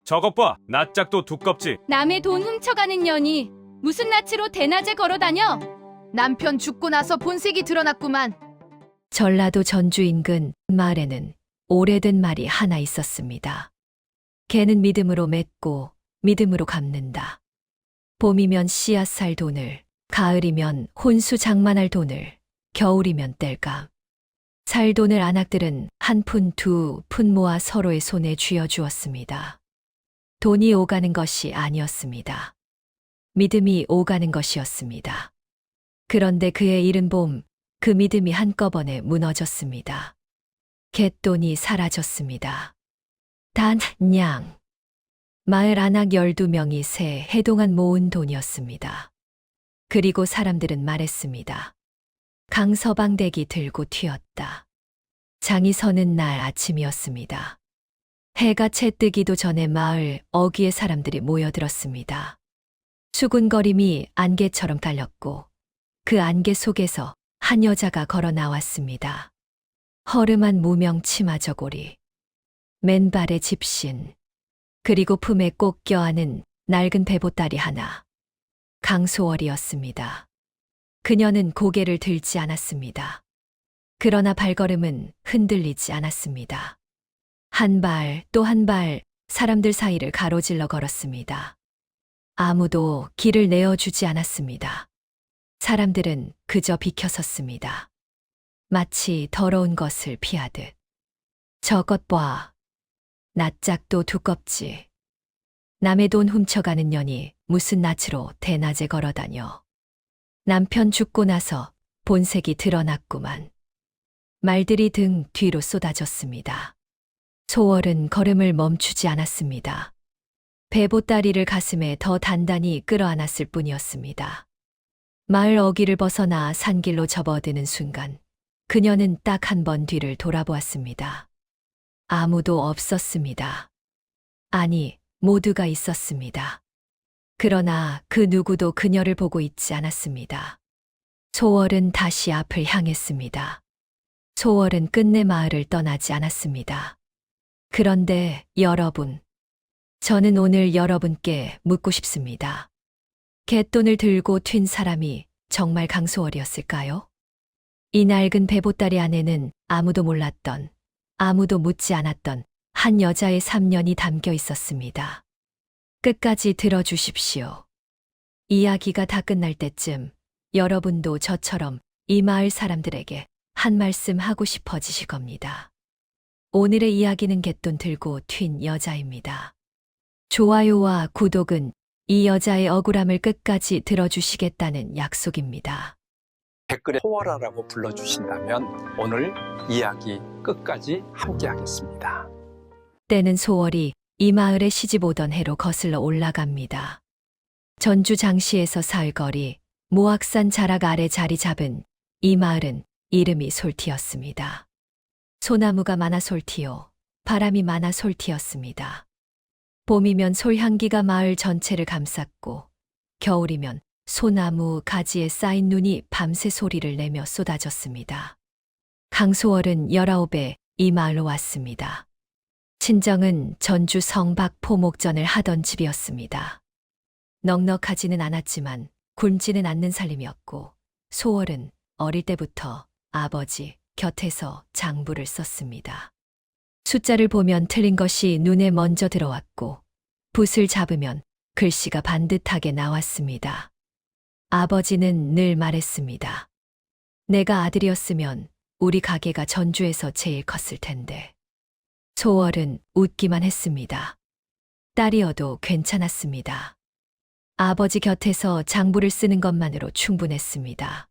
저것 봐. 낯짝도 두껍지. 남의 돈 훔쳐가는 년이 무슨 낯으로 대낮에 걸어다녀? 남편 죽고 나서 본색이 드러났구만. 전라도 전주 인근 마을에는 오래된 말이 하나 있었습니다. 개는 믿음으로 맺고 믿음으로 갚는다. 봄이면 씨앗 살 돈을, 가을이면 혼수 장만할 돈을, 겨울이면 뗄감. 살 돈을 안악들은 한 푼 두 푼 모아 서로의 손에 쥐어주었습니다. 돈이 오가는 것이 아니었습니다. 믿음이 오가는 것이었습니다. 그런데 그의 이른 봄, 그 믿음이 한꺼번에 무너졌습니다. 갯돈이 사라졌습니다. 단, 냥. 마을 안악 12명이 새 해 동안 모은 돈이었습니다. 그리고 사람들은 말했습니다. 강서방대기 들고 튀었다. 장이 서는 날 아침이었습니다. 해가 채 뜨기도 전에 마을 어귀의 사람들이 모여들었습니다. 수군거림이 안개처럼 깔렸고 그 안개 속에서 한 여자가 걸어 나왔습니다. 허름한 무명 치마 저고리, 맨발에 집신, 그리고 품에 꼭 껴안은 낡은 배보따리 하나. 강소월이었습니다. 그녀는 고개를 들지 않았습니다. 그러나 발걸음은 흔들리지 않았습니다. 한 발 또 한 발 사람들 사이를 가로질러 걸었습니다. 아무도 길을 내어주지 않았습니다. 사람들은 그저 비켜섰습니다. 마치 더러운 것을 피하듯. 저것 봐. 낯짝도 두껍지. 남의 돈 훔쳐가는 년이 무슨 낯으로 대낮에 걸어다녀. 남편 죽고 나서 본색이 드러났구만. 말들이 등 뒤로 쏟아졌습니다. 소월은 걸음을 멈추지 않았습니다. 배보따리를 가슴에 더 단단히 끌어안았을 뿐이었습니다. 마을 어귀를 벗어나 산길로 접어드는 순간 그녀는 딱 한 번 뒤를 돌아보았습니다. 아무도 없었습니다. 아니, 모두가 있었습니다. 그러나 그 누구도 그녀를 보고 있지 않았습니다. 소월은 다시 앞을 향했습니다. 소월은 끝내 마을을 떠나지 않았습니다. 그런데 여러분, 저는 오늘 여러분께 묻고 싶습니다. 갯돈을 들고 튄 사람이 정말 강소월이었을까요? 이 낡은 배보따리 안에는 아무도 몰랐던, 아무도 묻지 않았던 한 여자의 3년이 담겨 있었습니다. 끝까지 들어주십시오. 이야기가 다 끝날 때쯤 여러분도 저처럼 이 마을 사람들에게 한 말씀 하고 싶어지실 겁니다. 오늘의 이야기는 갯돈 들고 튄 여자입니다. 좋아요와 구독은 이 여자의 억울함을 끝까지 들어주시겠다는 약속입니다. 댓글에 소월아라고 불러주신다면 오늘 이야기 끝까지 함께 하겠습니다. 때는 소월이 이 마을에 시집 오던 해로 거슬러 올라갑니다. 전주 장시에서 사흘거리 모악산 자락 아래 자리 잡은 이 마을은 이름이 솔티였습니다. 소나무가 많아 솔티요, 바람이 많아 솔티였습니다. 봄이면 솔향기가 마을 전체를 감쌌고 겨울이면 소나무 가지에 쌓인 눈이 밤새 소리를 내며 쏟아졌습니다. 강소월은 19에 이 마을로 왔습니다. 친정은 전주 성박 포목전을 하던 집이었습니다. 넉넉하지는 않았지만 굶지는 않는 살림이었고 소월은 어릴 때부터 아버지 곁에서 장부를 썼습니다. 숫자를 보면 틀린 것이 눈에 먼저 들어왔고 붓을 잡으면 글씨가 반듯하게 나왔습니다. 아버지는 늘 말했습니다. 내가 아들이었으면 우리 가게가 전주에서 제일 컸을 텐데. 소월은 웃기만 했습니다. 딸이어도 괜찮았습니다. 아버지 곁에서 장부를 쓰는 것만으로 충분했습니다.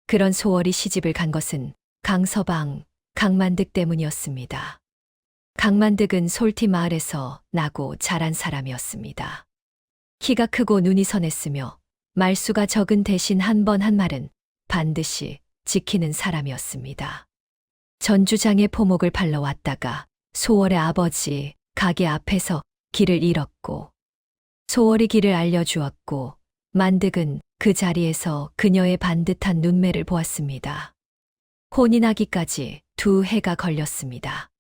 그런 소월이 시집을 간 것은 강서방, 강만득 때문이었습니다. 강만득은 솔티 마을에서 나고 자란 사람이었습니다. 키가 크고 눈이 선했으며 말수가 적은 대신 한 번 한 말은 반드시 지키는 사람이었습니다. 전주장의 포목을 팔러 왔다가 소월의 아버지 가게 앞에서 길을 잃었고 소월이 길을 알려주었고 만득은 그 자리에서 그녀의 반듯한 눈매를 보았습니다. 혼이 나기까지 2해가 걸렸습니다.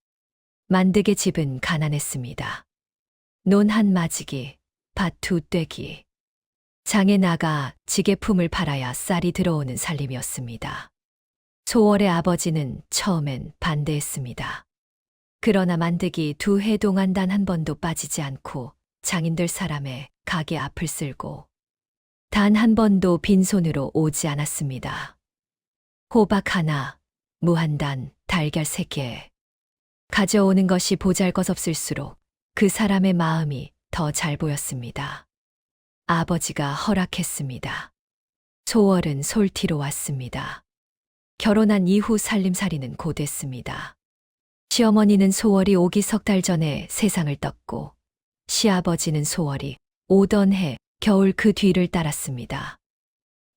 만득의 집은 가난했습니다. 논 한 마지기, 밭 두 떼기. 장에 나가 지게품을 팔아야 쌀이 들어오는 살림이었습니다. 소월의 아버지는 처음엔 반대했습니다. 그러나 만드기 2해 동안 단 한 번도 빠지지 않고 장인들 사람의 가게 앞을 쓸고 단 한 번도 빈손으로 오지 않았습니다. 호박 하나, 무 한 단, 달걀 3개. 가져오는 것이 보잘것없을수록 그 사람의 마음이 더 잘 보였습니다. 아버지가 허락했습니다. 소월은 솔티로 왔습니다. 결혼한 이후 살림살이는 고됐습니다. 시어머니는 소월이 오기 3달 전에 세상을 떴고 시아버지는 소월이 오던 해 겨울 그 뒤를 따랐습니다.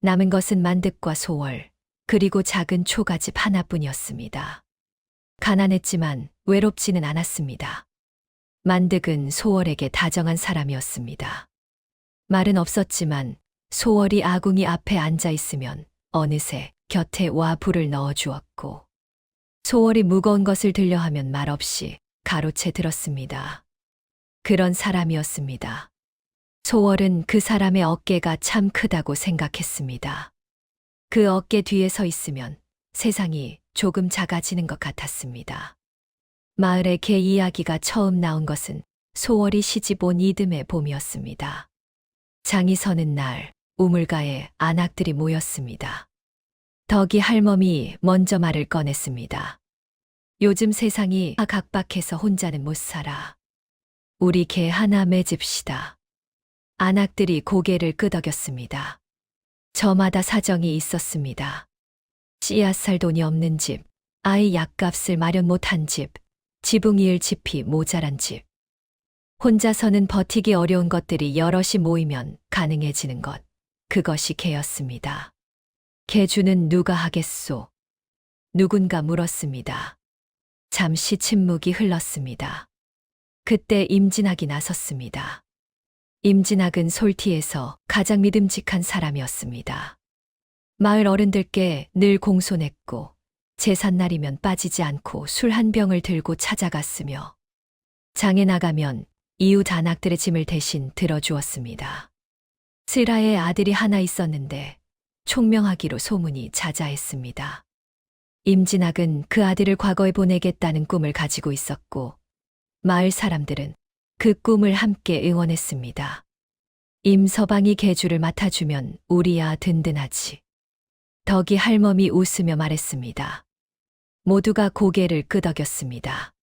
남은 것은 만득과 소월, 그리고 작은 초가집 하나뿐이었습니다. 가난했지만 외롭지는 않았습니다. 만득은 소월에게 다정한 사람이었습니다. 말은 없었지만 소월이 아궁이 앞에 앉아 있으면 어느새 곁에 와 불을 넣어 주었고 소월이 무거운 것을 들려 하면 말없이 가로채 들었습니다. 그런 사람이었습니다. 소월은 그 사람의 어깨가 참 크다고 생각했습니다. 그 어깨 뒤에 서 있으면 세상이 조금 작아지는 것 같았습니다. 마을에 개 이야기가 처음 나온 것은 소월이 시집 온 이듬해 봄이었습니다. 장이 서는 날 우물가에 안악들이 모였습니다. 덕이 할멈이 먼저 말을 꺼냈습니다. 요즘 세상이 각박해서 혼자는 못 살아. 우리 개 하나 맺읍시다. 안악들이 고개를 끄덕였습니다. 저마다 사정이 있었습니다. 씨앗 살 돈이 없는 집, 아이 약값을 마련 못한 집, 지붕 이을 집이 모자란 집. 혼자서는 버티기 어려운 것들이 여럿이 모이면 가능해지는 것, 그것이 개였습니다. 개주는 누가 하겠소? 누군가 물었습니다. 잠시 침묵이 흘렀습니다. 그때 임진학이 나섰습니다. 임진학은 솔티에서 가장 믿음직한 사람이었습니다. 마을 어른들께 늘 공손했고 제삿날이면 빠지지 않고 술 한 병을 들고 찾아갔으며 장에 나가면 이웃 안악들의 짐을 대신 들어주었습니다. 슬하의 아들이 하나 있었는데 총명하기로 소문이 자자했습니다. 임진학은 그 아들을 과거에 보내겠다는 꿈을 가지고 있었고 마을 사람들은 그 꿈을 함께 응원했습니다. 임서방이 계주를 맡아주면 우리야 든든하지. 덕이 할멈이 웃으며 말했습니다. 모두가 고개를 끄덕였습니다.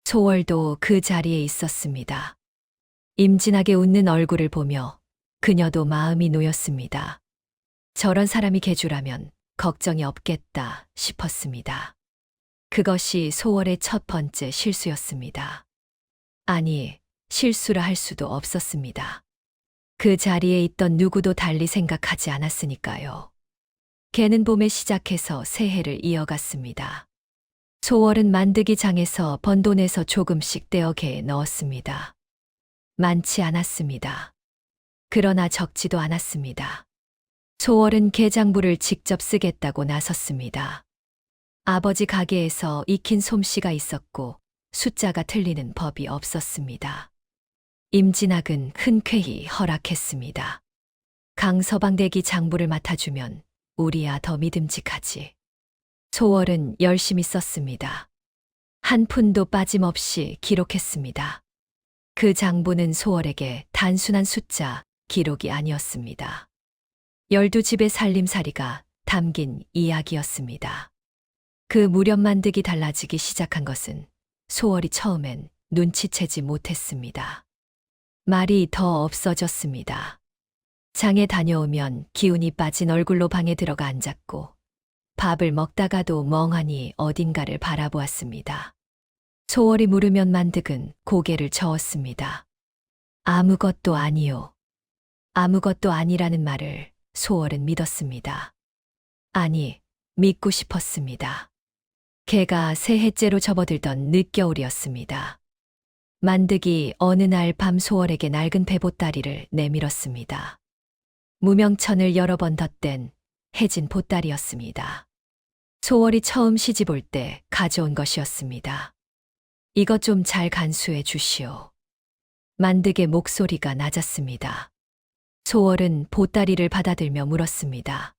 소월도 그 자리에 있었습니다. 임진학의 웃는 얼굴을 보며 그녀도 마음이 놓였습니다. 저런 사람이 계주라면 걱정이 없겠다 싶었습니다. 그것이 소월의 첫 번째 실수였습니다. 아니, 실수라 할 수도 없었습니다. 그 자리에 있던 누구도 달리 생각하지 않았으니까요. 개는 봄에 시작해서 새해를 이어갔습니다. 소월은 만드기 장에서 번 돈에서 조금씩 떼어 개에 넣었습니다. 많지 않았습니다. 그러나 적지도 않았습니다. 소월은 개장부를 직접 쓰겠다고 나섰습니다. 아버지 가게에서 익힌 솜씨가 있었고 숫자가 틀리는 법이 없었습니다. 임진학은 흔쾌히 허락했습니다. 강서방대기 장부를 맡아주면 우리야 더 믿음직하지. 소월은 열심히 썼습니다. 한 푼도 빠짐없이 기록했습니다. 그 장부는 소월에게 단순한 숫자, 기록이 아니었습니다. 12집의 살림살이가 담긴 이야기였습니다. 그 무렵 만득이 달라지기 시작한 것은 소월이 처음엔 눈치채지 못했습니다. 말이 더 없어졌습니다. 장에 다녀오면 기운이 빠진 얼굴로 방에 들어가 앉았고 밥을 먹다가도 멍하니 어딘가를 바라보았습니다. 소월이 물으면 만득은 고개를 저었습니다. 아무것도 아니요. 아무것도 아니라는 말을 소월은 믿었습니다. 아니, 믿고 싶었습니다. 개가 새해째로 접어들던 늦겨울이었습니다. 만득이 어느 날 밤 소월에게 낡은 배보따리를 내밀었습니다. 무명천을 여러 번 덧댄 해진 보따리였습니다. 소월이 처음 시집 올 때 가져온 것이었습니다. 이것 좀 잘 간수해 주시오. 만득의 목소리가 낮았습니다. 소월은 보따리를 받아들며 물었습니다.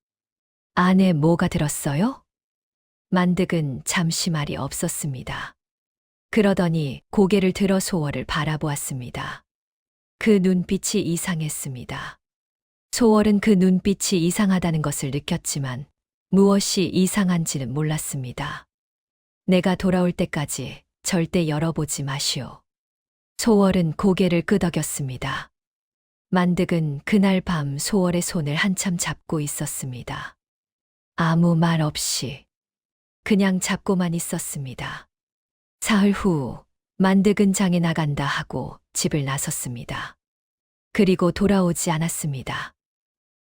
안에 뭐가 들었어요? 만득은 잠시 말이 없었습니다. 그러더니 고개를 들어 소월을 바라보았습니다. 그 눈빛이 이상했습니다. 소월은 그 눈빛이 이상하다는 것을 느꼈지만 무엇이 이상한지는 몰랐습니다. 내가 돌아올 때까지 절대 열어보지 마시오. 소월은 고개를 끄덕였습니다. 만득은 그날 밤 소월의 손을 한참 잡고 있었습니다. 아무 말 없이 그냥 잡고만 있었습니다. 사흘 후 만득은 장에 나간다 하고 집을 나섰습니다. 그리고 돌아오지 않았습니다.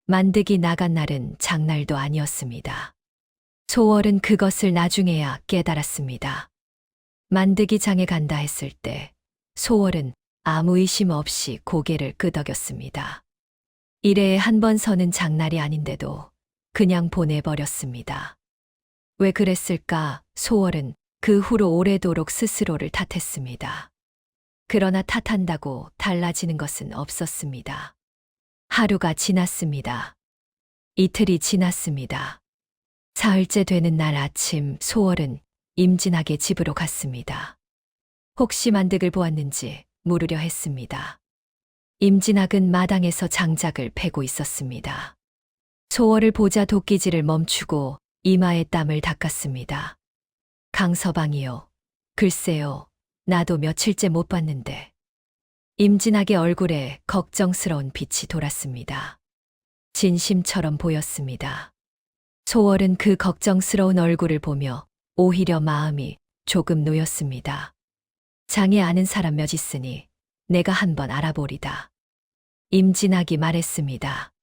만득이 나간 날은 장날도 아니었습니다. 소월은 그것을 나중에야 깨달았습니다. 만득이 장에 간다 했을 때 소월은 아무 의심 없이 고개를 끄덕였습니다. 일에 한 번 서는 장날이 아닌데도 그냥 보내버렸습니다. 왜 그랬을까? 소월은 그 후로 오래도록 스스로를 탓했습니다. 그러나 탓한다고 달라지는 것은 없었습니다. 하루가 지났습니다. 이틀이 지났습니다. 사흘째 되는 날 아침 소월은 임진학의 집으로 갔습니다. 혹시 만득을 보았는지 물으려 했습니다. 임진학은 마당에서 장작을 패고 있었습니다. 소월을 보자 도끼질을 멈추고 이마에 땀을 닦았습니다. 강서방이요. 글쎄요. 나도 며칠째 못 봤는데. 임진학의 얼굴에 걱정스러운 빛이 돌았습니다. 진심처럼 보였습니다. 소월은 그 걱정스러운 얼굴을 보며 오히려 마음이 조금 놓였습니다. 장에 아는 사람 몇 있으니 내가 한번 알아보리다. 임진학이 말했습니다.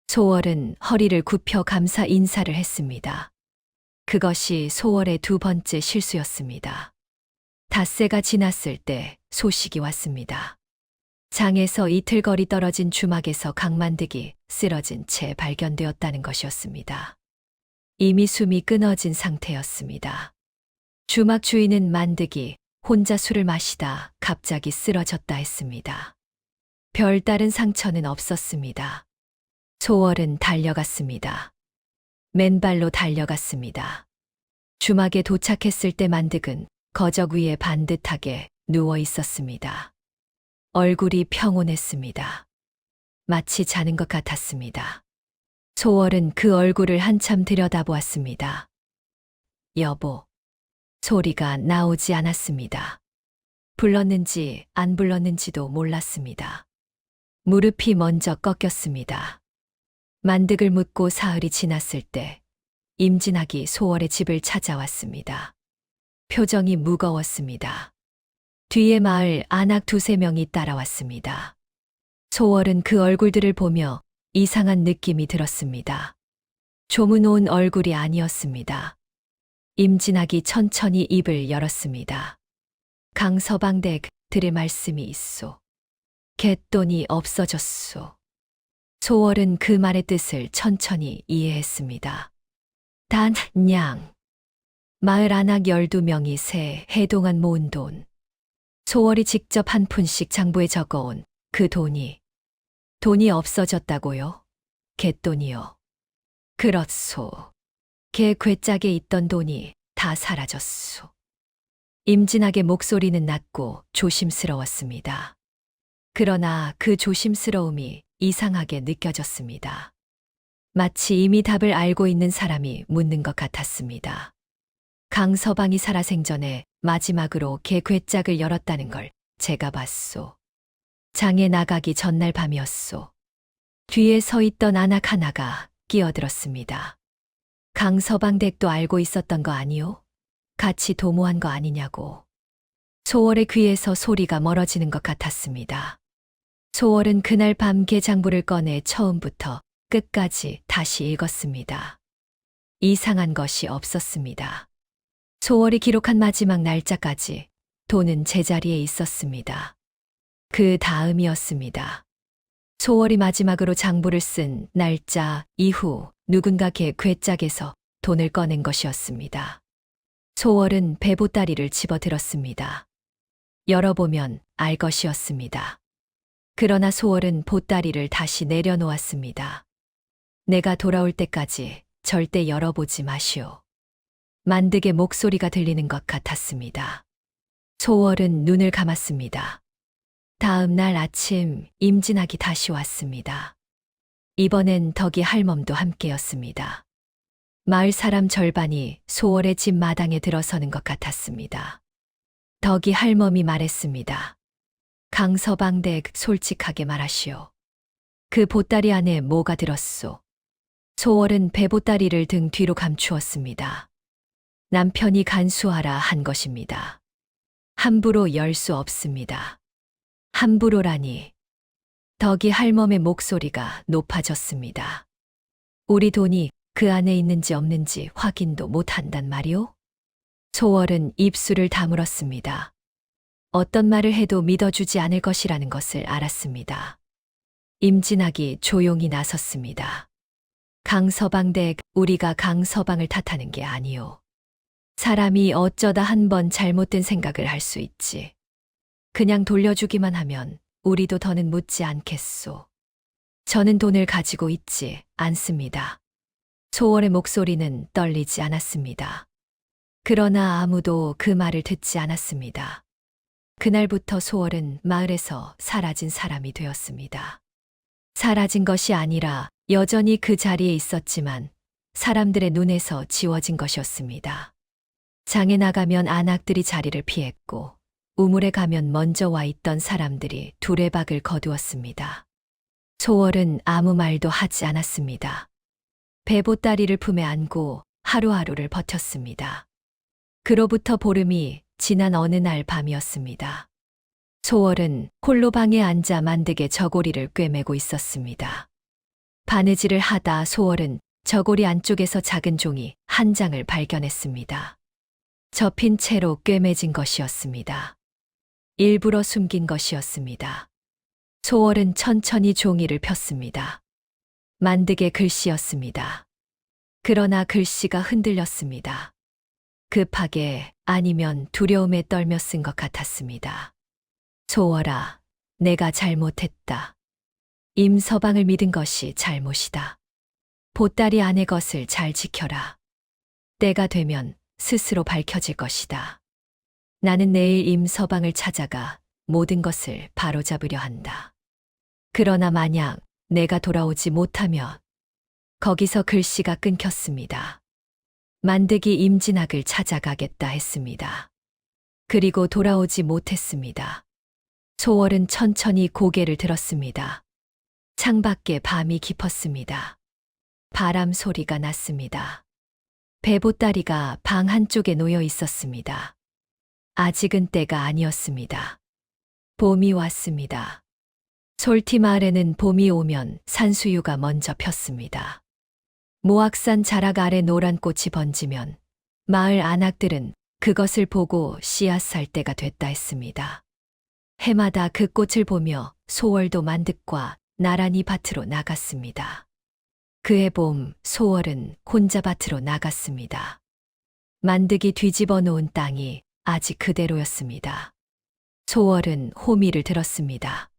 소월은 허리를 굽혀 감사 인사를 했습니다. 그것이 소월의 두 번째 실수였습니다. 닷새가 지났을 때 소식이 왔습니다. 장에서 이틀 거리 떨어진 주막에서 강만득이 쓰러진 채 발견되었다는 것이었습니다. 이미 숨이 끊어진 상태였습니다. 주막 주인은 만득이 혼자 술을 마시다 갑자기 쓰러졌다 했습니다. 별다른 상처는 없었습니다. 소월은 달려갔습니다. 맨발로 달려갔습니다. 주막에 도착했을 때 만득은 거적 위에 반듯하게 누워 있었습니다. 얼굴이 평온했습니다. 마치 자는 것 같았습니다. 소월은 그 얼굴을 한참 들여다보았습니다. 여보. 소리가 나오지 않았습니다. 불렀는지 안 불렀는지도 몰랐습니다. 무릎이 먼저 꺾였습니다. 만득을 묻고 사흘이 지났을 때 임진학이 소월의 집을 찾아왔습니다. 표정이 무거웠습니다. 뒤에 마을 안악 두세 명이 따라왔습니다. 소월은 그 얼굴들을 보며 이상한 느낌이 들었습니다. 조문온 얼굴이 아니었습니다. 임진학이 천천히 입을 열었습니다. 강서방댁들의 말씀이 있소. 갯돈이 없어졌소. 소월은 그 말의 뜻을 천천히 이해했습니다. 단양. 마을 안악 12명이 새 해 동안 모은 돈. 소월이 직접 한 푼씩 장부에 적어온 그 돈이 없어졌다고요? 갯돈이요. 그렇소. 개 궤짝에 있던 돈이 다 사라졌소. 임진학의 목소리는 낮고 조심스러웠습니다. 그러나 그 조심스러움이 이상하게 느껴졌습니다. 마치 이미 답을 알고 있는 사람이 묻는 것 같았습니다. 강서방이 살아생전에 마지막으로 개 궤짝을 열었다는 걸 제가 봤소. 장에 나가기 전날 밤이었소. 뒤에 서 있던 안악 하나가 끼어들었습니다. 강서방 댁도 알고 있었던 거 아니오? 같이 도모한 거 아니냐고. 소월의 귀에서 소리가 멀어지는 것 같았습니다. 소월은 그날 밤 개장부를 꺼내 처음부터 끝까지 다시 읽었습니다. 이상한 것이 없었습니다. 소월이 기록한 마지막 날짜까지 돈은 제자리에 있었습니다. 그 다음이었습니다. 소월이 마지막으로 장부를 쓴 날짜 이후 누군가 개 궤짝에서 돈을 꺼낸 것이었습니다. 소월은 배보따리를 집어들었습니다. 열어보면 알 것이었습니다. 그러나 소월은 보따리를 다시 내려놓았습니다. 내가 돌아올 때까지 절대 열어보지 마시오. 만득의 목소리가 들리는 것 같았습니다. 소월은 눈을 감았습니다. 다음 날 아침 임진학이 다시 왔습니다. 이번엔 덕이 할멈도 함께였습니다. 마을 사람 절반이 소월의 집 마당에 들어서는 것 같았습니다. 덕이 할멈이 말했습니다. 강서방댁 솔직하게 말하시오. 그 보따리 안에 뭐가 들었소? 소월은 배보따리를 등 뒤로 감추었습니다. 남편이 간수하라 한 것입니다. 함부로 열 수 없습니다. 함부로라니. 덕이 할멈의 목소리가 높아졌습니다. 우리 돈이 그 안에 있는지 없는지 확인도 못한단 말이오? 소월은 입술을 다물었습니다. 어떤 말을 해도 믿어주지 않을 것이라는 것을 알았습니다. 임진학이 조용히 나섰습니다. 강서방댁, 우리가 강서방을 탓하는 게 아니오. 사람이 어쩌다 한 번 잘못된 생각을 할 수 있지. 그냥 돌려주기만 하면 우리도 더는 묻지 않겠소. 저는 돈을 가지고 있지 않습니다. 소월의 목소리는 떨리지 않았습니다. 그러나 아무도 그 말을 듣지 않았습니다. 그날부터 소월은 마을에서 사라진 사람이 되었습니다. 사라진 것이 아니라 여전히 그 자리에 있었지만 사람들의 눈에서 지워진 것이었습니다. 장에 나가면 안악들이 자리를 피했고 우물에 가면 먼저 와 있던 사람들이 두레박을 거두었습니다. 소월은 아무 말도 하지 않았습니다. 배보따리를 품에 안고 하루하루를 버텼습니다. 그로부터 보름이 지난 어느 날 밤이었습니다. 소월은 홀로 방에 앉아 만득의 저고리를 꿰매고 있었습니다. 바느질을 하다 소월은 저고리 안쪽에서 작은 종이 한 장을 발견했습니다. 접힌 채로 꿰매진 것이었습니다. 일부러 숨긴 것이었습니다. 소월은 천천히 종이를 폈습니다. 만득의 글씨였습니다. 그러나 글씨가 흔들렸습니다. 급하게 아니면 두려움에 떨며 쓴 것 같았습니다. 소월아, 내가 잘못했다. 임서방을 믿은 것이 잘못이다. 보따리 안의 것을 잘 지켜라. 때가 되면 스스로 밝혀질 것이다. 나는 내일 임서방을 찾아가 모든 것을 바로잡으려 한다. 그러나 만약 내가 돌아오지 못하면 거기서 글씨가 끊겼습니다. 만득이 임진학을 찾아가겠다 했습니다. 그리고 돌아오지 못했습니다. 소월은 천천히 고개를 들었습니다. 창밖에 밤이 깊었습니다. 바람 소리가 났습니다. 배보따리가 방 한쪽에 놓여 있었습니다. 아직은 때가 아니었습니다. 봄이 왔습니다. 솔티 마을에는 봄이 오면 산수유가 먼저 폈습니다. 모악산 자락 아래 노란 꽃이 번지면 마을 안악들은 그것을 보고 씨앗 살 때가 됐다 했습니다. 해마다 그 꽃을 보며 소월도 만득과 나란히 밭으로 나갔습니다. 그해 봄 소월은 혼자 밭으로 나갔습니다. 만득이 뒤집어 놓은 땅이 아직 그대로였습니다. 소월은 호미를 들었습니다.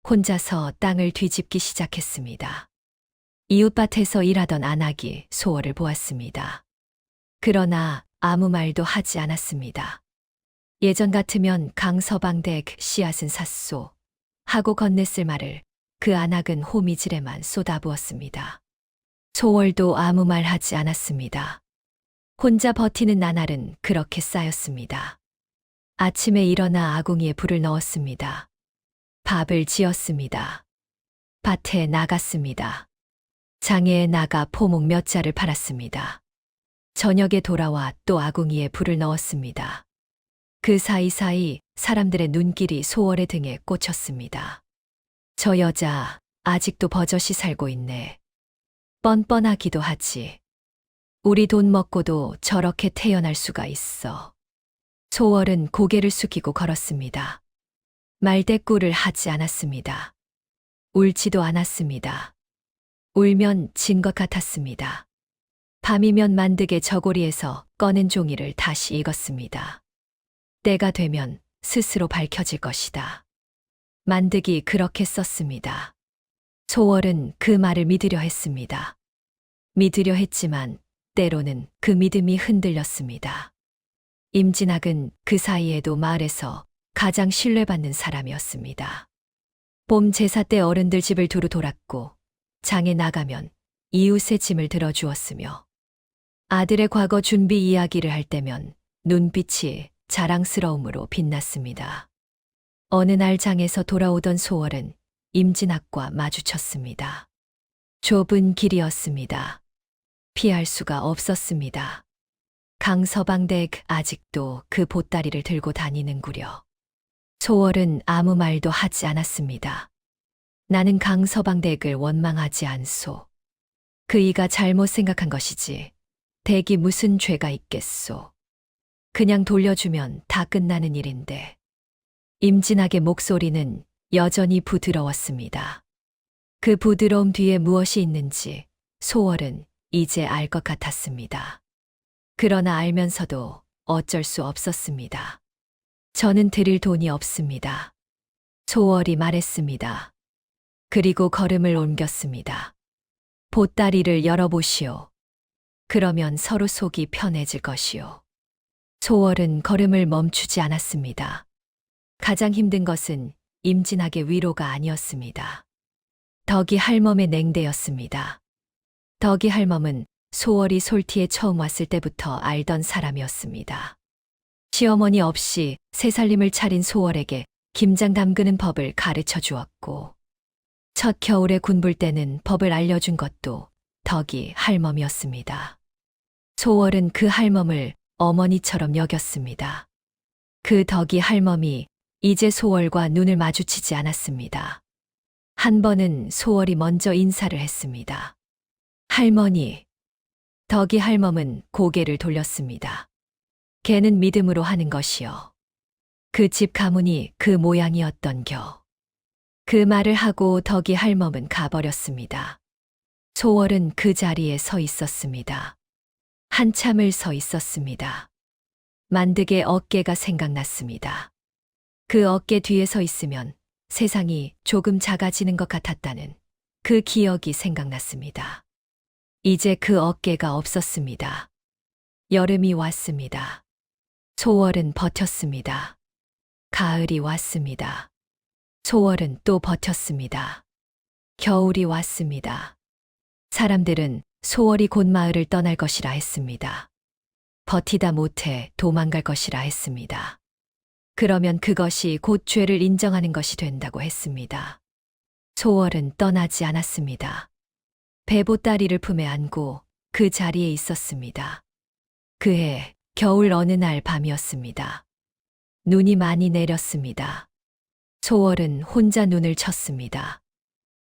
혼자서 땅을 뒤집기 시작했습니다. 이웃밭에서 일하던 안악이 소월을 보았습니다. 그러나 아무 말도 하지 않았습니다. 예전 같으면 강서방댁 씨앗은 샀소 하고 건넸을 말을 그 안악은 호미질에만 쏟아부었습니다. 소월도 아무 말 하지 않았습니다. 혼자 버티는 나날은 그렇게 쌓였습니다. 아침에 일어나 아궁이에 불을 넣었습니다. 밥을 지었습니다. 밭에 나갔습니다. 장애에 나가 포목 몇 자를 팔았습니다. 저녁에 돌아와 또 아궁이에 불을 넣었습니다. 그 사이사이 사람들의 눈길이 소월의 등에 꽂혔습니다. 저 여자 아직도 버젓이 살고 있네. 뻔뻔하기도 하지. 우리 돈 먹고도 저렇게 태어날 수가 있어. 소월은 고개를 숙이고 걸었습니다. 말대꾸를 하지 않았습니다. 울지도 않았습니다. 울면 진 것 같았습니다. 밤이면 만득의 저고리에서 꺼낸 종이를 다시 읽었습니다. 때가 되면 스스로 밝혀질 것이다. 만득이 그렇게 썼습니다. 소월은 그 말을 믿으려 했습니다. 믿으려 했지만 때로는 그 믿음이 흔들렸습니다. 임진학은 그 사이에도 마을에서 가장 신뢰받는 사람이었습니다. 봄 제사 때 어른들 집을 두루 돌았고 장에 나가면 이웃의 짐을 들어주었으며 아들의 과거 준비 이야기를 할 때면 눈빛이 자랑스러움으로 빛났습니다. 어느 날 장에서 돌아오던 소월은 임진학과 마주쳤습니다. 좁은 길이었습니다. 피할 수가 없었습니다. 강서방댁 아직도 그 보따리를 들고 다니는구려. 소월은 아무 말도 하지 않았습니다. 나는 강서방댁을 원망하지 않소. 그이가 잘못 생각한 것이지. 댁이 무슨 죄가 있겠소. 그냥 돌려주면 다 끝나는 일인데. 임진학의 목소리는 여전히 부드러웠습니다. 그 부드러움 뒤에 무엇이 있는지 소월은 이제 알 것 같았습니다. 그러나 알면서도 어쩔 수 없었습니다. 저는 드릴 돈이 없습니다. 소월이 말했습니다. 그리고 걸음을 옮겼습니다. 보따리를 열어보시오. 그러면 서로 속이 편해질 것이오. 소월은 걸음을 멈추지 않았습니다. 가장 힘든 것은 임진학의 위로가 아니었습니다. 덕이 할멈의 냉대였습니다. 덕이 할멈은 소월이 솔티에 처음 왔을 때부터 알던 사람이었습니다. 시어머니 없이 새 살림을 차린 소월에게 김장 담그는 법을 가르쳐 주었고, 첫 겨울에 군불 때는 법을 알려준 것도 덕이 할멈이었습니다. 소월은 그 할멈을 어머니처럼 여겼습니다. 그 덕이 할멈이 이제 소월과 눈을 마주치지 않았습니다. 한 번은 소월이 먼저 인사를 했습니다. 할머니. 덕이 할멈은 고개를 돌렸습니다. 걔는 믿음으로 하는 것이요. 그 집 가문이 그 모양이었던겨. 그 말을 하고 덕이 할멈은 가버렸습니다. 소월은 그 자리에 서 있었습니다. 한참을 서 있었습니다. 만득의 어깨가 생각났습니다. 그 어깨 뒤에 서 있으면 세상이 조금 작아지는 것 같았다는 그 기억이 생각났습니다. 이제 그 어깨가 없었습니다. 여름이 왔습니다. 소월은 버텼습니다. 가을이 왔습니다. 소월은 또 버텼습니다. 겨울이 왔습니다. 사람들은 소월이 곧 마을을 떠날 것이라 했습니다. 버티다 못해 도망갈 것이라 했습니다. 그러면 그것이 곧 죄를 인정하는 것이 된다고 했습니다. 소월은 떠나지 않았습니다. 배보따리를 품에 안고 그 자리에 있었습니다. 그해 겨울 어느 날 밤이었습니다. 눈이 많이 내렸습니다. 소월은 혼자 눈을 쳤습니다.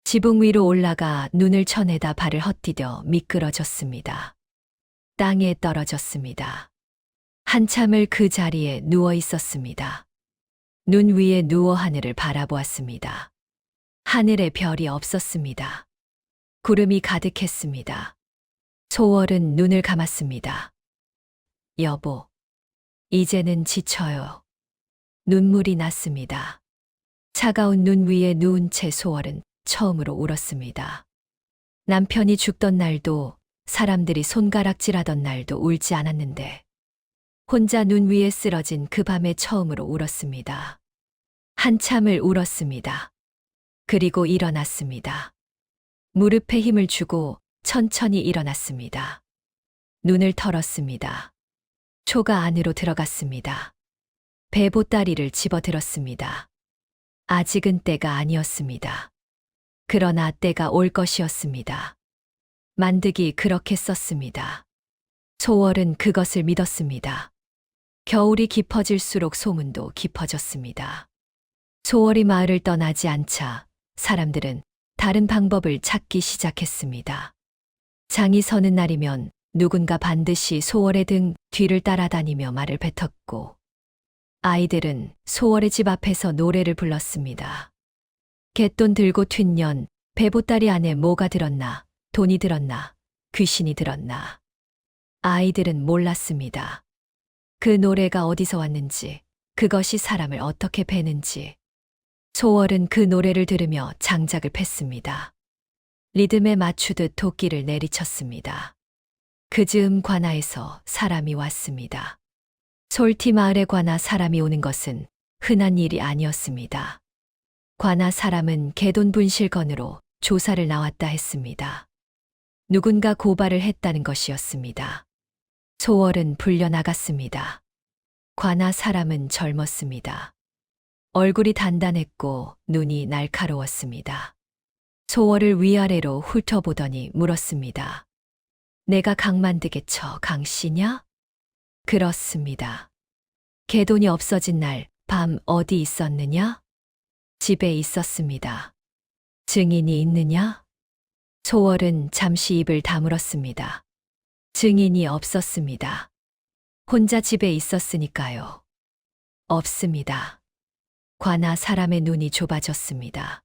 지붕 위로 올라가 눈을 쳐내다 발을 헛디뎌 미끄러졌습니다. 땅에 떨어졌습니다. 한참을 그 자리에 누워 있었습니다. 눈 위에 누워 하늘을 바라보았습니다. 하늘에 별이 없었습니다. 구름이 가득했습니다. 소월은 눈을 감았습니다. 여보, 이제는 지쳐요. 눈물이 났습니다. 차가운 눈 위에 누운 채 소월은 처음으로 울었습니다. 남편이 죽던 날도 사람들이 손가락질하던 날도 울지 않았는데 혼자 눈 위에 쓰러진 그 밤에 처음으로 울었습니다. 한참을 울었습니다. 그리고 일어났습니다. 무릎에 힘을 주고 천천히 일어났습니다. 눈을 털었습니다. 초가 안으로 들어갔습니다. 배보따리를 집어들었습니다. 아직은 때가 아니었습니다. 그러나 때가 올 것이었습니다. 만득이 그렇게 썼습니다. 소월은 그것을 믿었습니다. 겨울이 깊어질수록 소문도 깊어졌습니다. 소월이 마을을 떠나지 않자 사람들은 다른 방법을 찾기 시작했습니다. 장이 서는 날이면 누군가 반드시 소월의 등 뒤를 따라다니며 말을 뱉었고 아이들은 소월의 집 앞에서 노래를 불렀습니다. 갯돈 들고 튄 년, 배보따리 안에 뭐가 들었나, 돈이 들었나, 귀신이 들었나. 아이들은 몰랐습니다. 그 노래가 어디서 왔는지, 그것이 사람을 어떻게 베는지. 소월은 그 노래를 들으며 장작을 팼습니다. 리듬에 맞추듯 도끼를 내리쳤습니다. 그 즈음 관아에서 사람이 왔습니다. 솔티 마을에 관아 사람이 오는 것은 흔한 일이 아니었습니다. 관아 사람은 개돈 분실건으로 조사를 나왔다 했습니다. 누군가 고발을 했다는 것이었습니다. 소월은 불려나갔습니다. 관아 사람은 젊었습니다. 얼굴이 단단했고 눈이 날카로웠습니다. 소월을 위아래로 훑어보더니 물었습니다. 내가 강만득의 처 강씨냐? 그렇습니다. 개돈이 없어진 날 밤 어디 있었느냐? 집에 있었습니다. 증인이 있느냐? 소월은 잠시 입을 다물었습니다. 증인이 없었습니다. 혼자 집에 있었으니까요. 없습니다. 관아 사람의 눈이 좁아졌습니다.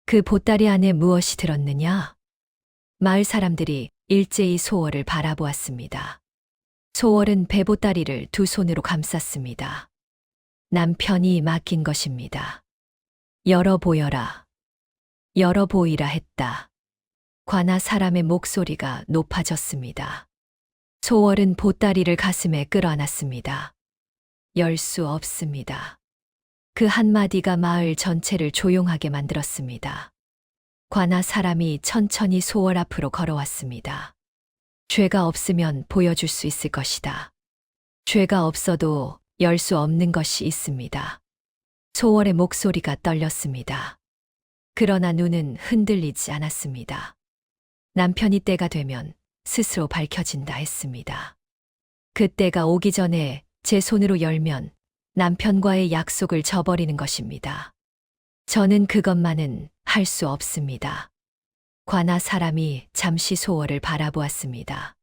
그 보따리 안에 무엇이 들었느냐? 마을 사람들이 일제히 소월을 바라보았습니다. 소월은 배보따리를 두 손으로 감쌌습니다. 남편이 맡긴 것입니다. 열어보여라. 열어보이라 했다. 관아 사람의 목소리가 높아졌습니다. 소월은 보따리를 가슴에 끌어안았습니다. 열 수 없습니다. 그 한마디가 마을 전체를 조용하게 만들었습니다. 관아 사람이 천천히 소월 앞으로 걸어왔습니다. 죄가 없으면 보여줄 수 있을 것이다. 죄가 없어도 열 수 없는 것이 있습니다. 소월의 목소리가 떨렸습니다. 그러나 눈은 흔들리지 않았습니다. 남편이 때가 되면 스스로 밝혀진다 했습니다. 그때가 오기 전에 제 손으로 열면 남편과의 약속을 저버리는 것입니다. 저는 그것만은 할 수 없습니다. 관아 사람이 잠시 소월을 바라보았습니다.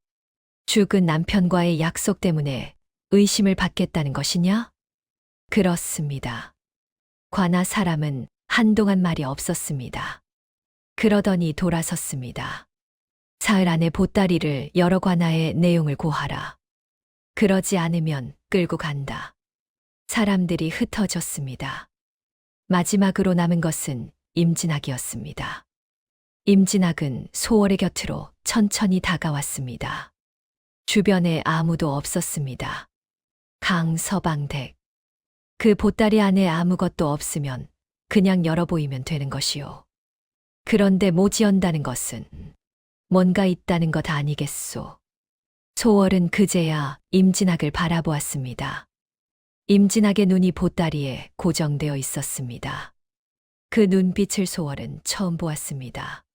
죽은 남편과의 약속 때문에 의심을 받겠다는 것이냐? 그렇습니다. 관아 사람은 한동안 말이 없었습니다. 그러더니 돌아섰습니다. 사흘 안에 보따리를 열어 관아의 내용을 고하라. 그러지 않으면 끌고 간다. 사람들이 흩어졌습니다. 마지막으로 남은 것은 임진학이었습니다. 임진학은 소월의 곁으로 천천히 다가왔습니다. 주변에 아무도 없었습니다. 강서방댁. 그 보따리 안에 아무것도 없으면 그냥 열어보이면 되는 것이요. 그런데 모지언다는 것은 뭔가 있다는 것 아니겠소. 소월은 그제야 임진학을 바라보았습니다. 임진학의 눈이 보따리에 고정되어 있었습니다. 그 눈빛을 소월은 처음 보았습니다.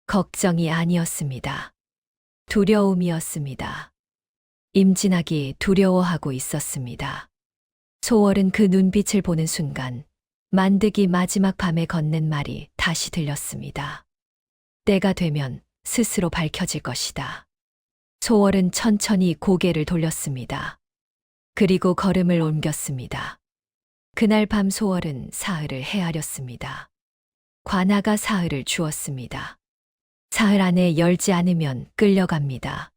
걱정이 아니었습니다. 두려움이었습니다. 임진학이 두려워하고 있었습니다. 소월은 그 눈빛을 보는 순간 만득이 마지막 밤에 건넨 말이 다시 들렸습니다. 때가 되면 스스로 밝혀질 것이다. 소월은 천천히 고개를 돌렸습니다. 그리고 걸음을 옮겼습니다. 그날 밤 소월은 사흘을 헤아렸습니다. 관아가 사흘을 주었습니다. 사흘 안에 열지 않으면 끌려갑니다.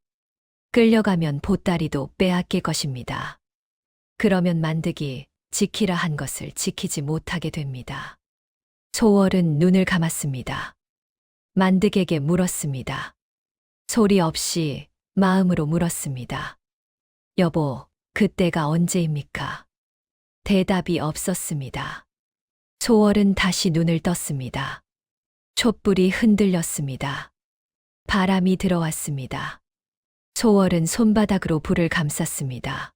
끌려가면 보따리도 빼앗길 것입니다. 그러면 만득이 지키라 한 것을 지키지 못하게 됩니다. 소월은 눈을 감았습니다. 만득에게 물었습니다. 소리 없이 마음으로 물었습니다. 여보, 그때가 언제입니까? 대답이 없었습니다. 소월은 다시 눈을 떴습니다. 촛불이 흔들렸습니다. 바람이 들어왔습니다. 소월은 손바닥으로 불을 감쌌습니다.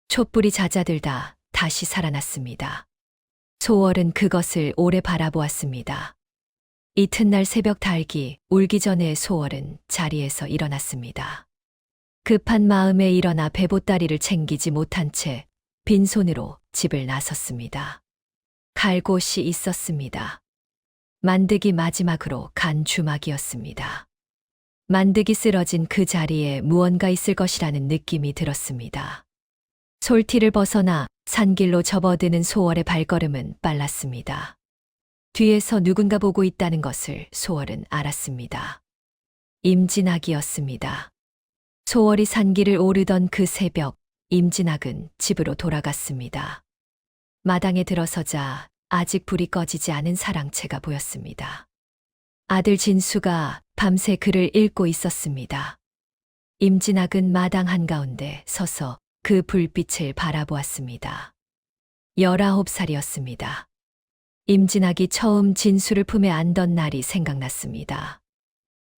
촛불이 잦아들다 다시 살아났습니다. 소월은 그것을 오래 바라보았습니다. 이튿날 새벽 달기 울기 전에 소월은 자리에서 일어났습니다. 급한 마음에 일어나 배보따리를 챙기지 못한 채 빈손으로 집을 나섰습니다. 갈 곳이 있었습니다. 만득이 마지막으로 간 주막이었습니다. 만득이 쓰러진 그 자리에 무언가 있을 것이라는 느낌이 들었습니다. 솔티를 벗어나 산길로 접어드는 소월의 발걸음은 빨랐습니다. 뒤에서 누군가 보고 있다는 것을 소월은 알았습니다. 임진학이었습니다. 소월이 산길을 오르던 그 새벽, 임진학은 집으로 돌아갔습니다. 마당에 들어서자 아직 불이 꺼지지 않은 사랑채가 보였습니다. 아들 진수가 밤새 글을 읽고 있었습니다. 임진학은 마당 한가운데 서서 그 불빛을 바라보았습니다. 19살이었습니다. 임진학이 처음 진수를 품에 안던 날이 생각났습니다.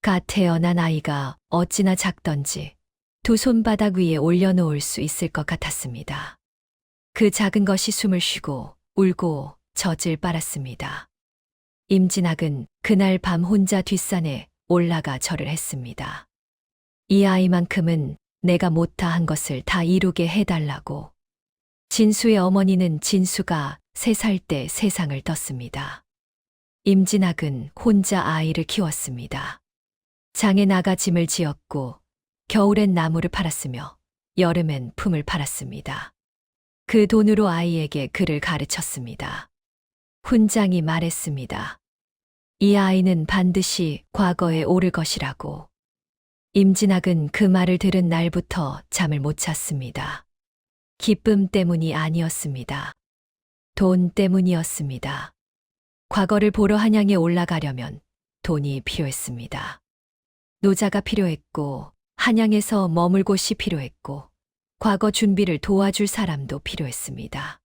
갓 태어난 아이가 어찌나 작던지 두 손바닥 위에 올려놓을 수 있을 것 같았습니다. 그 작은 것이 숨을 쉬고 울고 젖을 빨았습니다. 임진학은 그날 밤 혼자 뒷산에 올라가 절을 했습니다. 이 아이만큼은 내가 못다한 것을 다 이루게 해달라고. 진수의 어머니는 진수가 3살 때 세상을 떴습니다. 임진학은 혼자 아이를 키웠습니다. 장에 나가 짐을 지었고 겨울엔 나무를 팔았으며 여름엔 품을 팔았습니다. 그 돈으로 아이에게 글을 가르쳤습니다. 훈장이 말했습니다. 이 아이는 반드시 과거에 오를 것이라고. 임진학은 그 말을 들은 날부터 잠을 못 잤습니다. 기쁨 때문이 아니었습니다. 돈 때문이었습니다. 과거를 보러 한양에 올라가려면 돈이 필요했습니다. 노자가 필요했고, 한양에서 머물 곳이 필요했고, 과거 준비를 도와줄 사람도 필요했습니다.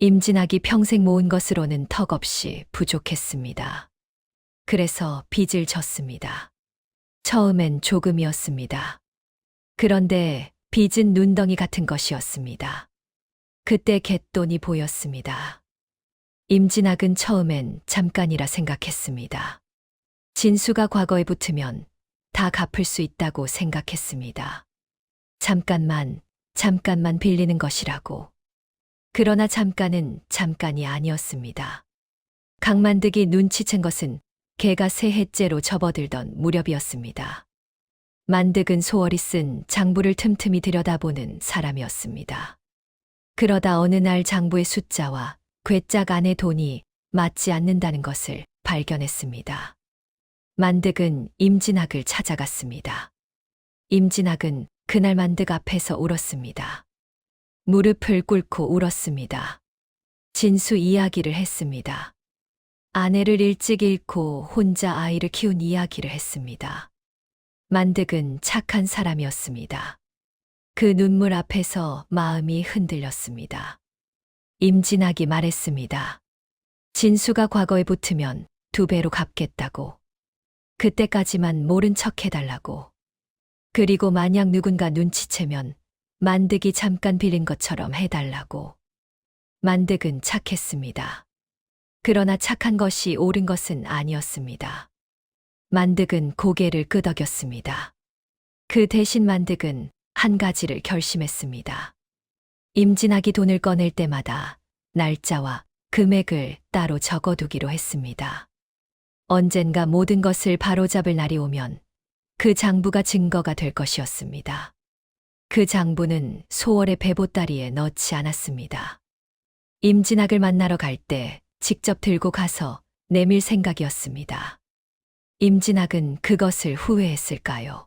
임진학이 평생 모은 것으로는 턱없이 부족했습니다. 그래서 빚을 졌습니다. 처음엔 조금이었습니다. 그런데 빚은 눈덩이 같은 것이었습니다. 그때 갯돈이 보였습니다. 임진학은 처음엔 잠깐이라 생각했습니다. 진수가 과거에 붙으면 다 갚을 수 있다고 생각했습니다. 잠깐만 빌리는 것이라고. 그러나 잠깐은 잠깐이 아니었습니다. 강만득이 눈치챈 것은 개가 새해째로 접어들던 무렵이었습니다. 만득은 소월이 쓴 장부를 틈틈이 들여다보는 사람이었습니다. 그러다 어느 날 장부의 숫자와 괴짝 안의 돈이 맞지 않는다는 것을 발견했습니다. 만득은 임진학을 찾아갔습니다. 임진학은 그날 만득 앞에서 울었습니다. 무릎을 꿇고 울었습니다. 진수 이야기를 했습니다. 아내를 일찍 잃고 혼자 아이를 키운 이야기를 했습니다. 만득은 착한 사람이었습니다. 그 눈물 앞에서 마음이 흔들렸습니다. 임진학이 말했습니다. 진수가 과거에 붙으면 2배로 갚겠다고. 그때까지만 모른 척 해달라고. 그리고 만약 누군가 눈치채면 만득이 잠깐 빌린 것처럼 해달라고. 만득은 착했습니다. 그러나 착한 것이 옳은 것은 아니었습니다. 만득은 고개를 끄덕였습니다. 그 대신 만득은 한 가지를 결심했습니다. 임진학이 돈을 꺼낼 때마다 날짜와 금액을 따로 적어두기로 했습니다. 언젠가 모든 것을 바로잡을 날이 오면 그 장부가 증거가 될 것이었습니다. 그 장부는 소월의 배보따리에 넣지 않았습니다. 임진학을 만나러 갈 때 직접 들고 가서 내밀 생각이었습니다. 임진학은 그것을 후회했을까요?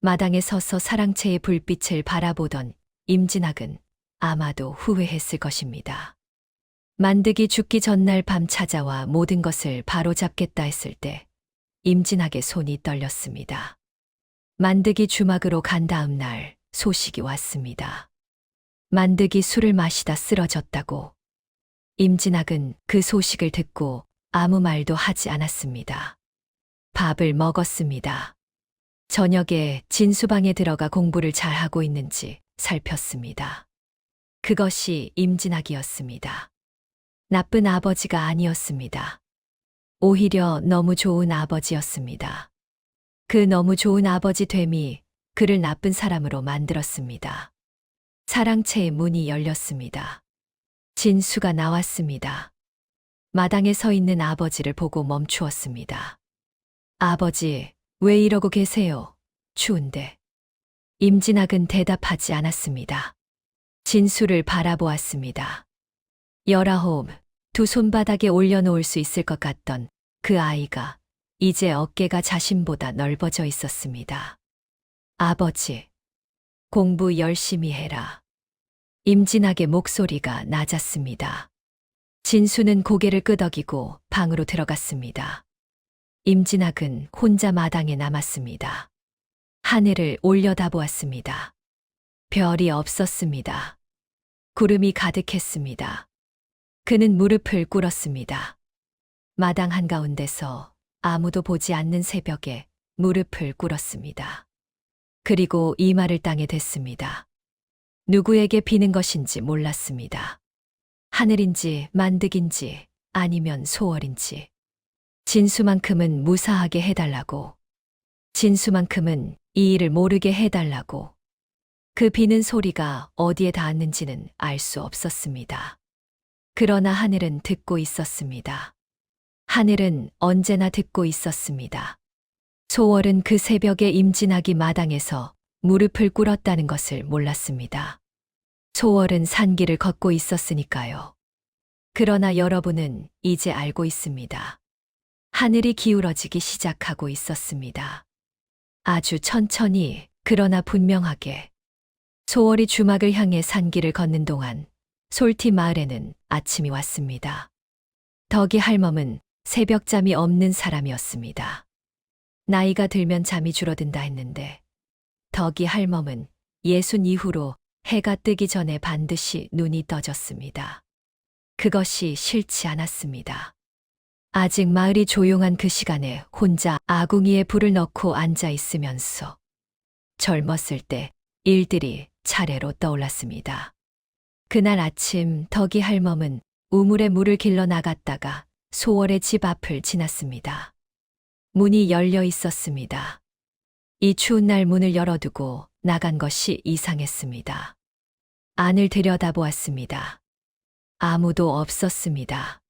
마당에 서서 사랑채의 불빛을 바라보던 임진학은 아마도 후회했을 것입니다. 만득이 죽기 전날 밤 찾아와 모든 것을 바로잡겠다 했을 때 임진학의 손이 떨렸습니다. 만득이 주막으로 간 다음 날 소식이 왔습니다. 만득이 술을 마시다 쓰러졌다고. 임진학은 그 소식을 듣고 아무 말도 하지 않았습니다. 밥을 먹었습니다. 저녁에 진수방에 들어가 공부를 잘하고 있는지 살폈습니다. 그것이 임진학이었습니다. 나쁜 아버지가 아니었습니다. 오히려 너무 좋은 아버지였습니다. 그 너무 좋은 아버지 됨이 그를 나쁜 사람으로 만들었습니다. 사랑채의 문이 열렸습니다. 진수가 나왔습니다. 마당에 서 있는 아버지를 보고 멈추었습니다. 아버지, 왜 이러고 계세요? 추운데. 임진학은 대답하지 않았습니다. 진수를 바라보았습니다. 19, 두 손바닥에 올려놓을 수 있을 것 같던 그 아이가 이제 어깨가 자신보다 넓어져 있었습니다. 아버지, 공부 열심히 해라. 임진학의 목소리가 낮았습니다. 진수는 고개를 끄덕이고 방으로 들어갔습니다. 임진학은 혼자 마당에 남았습니다. 하늘을 올려다보았습니다. 별이 없었습니다. 구름이 가득했습니다. 그는 무릎을 꿇었습니다. 마당 한가운데서 아무도 보지 않는 새벽에 무릎을 꿇었습니다. 그리고 이마를 땅에 댔습니다. 누구에게 비는 것인지 몰랐습니다. 하늘인지 만득인지 아니면 소월인지. 진수만큼은 무사하게 해달라고. 진수만큼은 이 일을 모르게 해달라고. 그 비는 소리가 어디에 닿았는지는 알 수 없었습니다. 그러나 하늘은 듣고 있었습니다. 하늘은 언제나 듣고 있었습니다. 소월은 그 새벽에 임진학이 마당에서 무릎을 꿇었다는 것을 몰랐습니다. 소월은 산길을 걷고 있었으니까요. 그러나 여러분은 이제 알고 있습니다. 하늘이 기울어지기 시작하고 있었습니다. 아주 천천히, 그러나 분명하게. 소월이 주막을 향해 산길을 걷는 동안 솔티 마을에는 아침이 왔습니다. 덕이 할멈은 새벽잠이 없는 사람이었습니다. 나이가 들면 잠이 줄어든다 했는데 덕이 할멈은 60 이후로 해가 뜨기 전에 반드시 눈이 떠졌습니다. 그것이 싫지 않았습니다. 아직 마을이 조용한 그 시간에 혼자 아궁이에 불을 넣고 앉아 있으면서 젊었을 때 일들이 차례로 떠올랐습니다. 그날 아침 덕이 할멈은 우물에 물을 길러 나갔다가 소월의 집 앞을 지났습니다. 문이 열려 있었습니다. 이 추운 날 문을 열어두고 나간 것이 이상했습니다. 안을 들여다보았습니다. 아무도 없었습니다.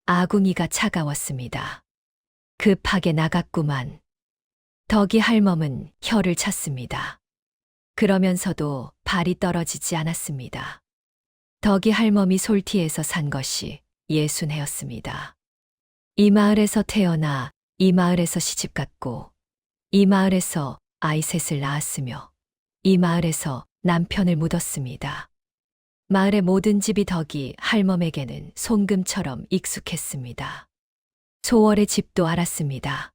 아궁이가 차가웠습니다. 급하게 나갔구만. 덕이 할멈은 혀를 찼습니다. 그러면서도 발이 떨어지지 않았습니다. 덕이 할멈이 솔티에서 산 것이 60해였습니다. 이 마을에서 태어나 이 마을에서 시집갔고 이 마을에서 아이 셋을 낳았으며 이 마을에서 남편을 묻었습니다. 마을의 모든 집이 덕이 할멈에게는 송금처럼 익숙했습니다. 소월의 집도 알았습니다.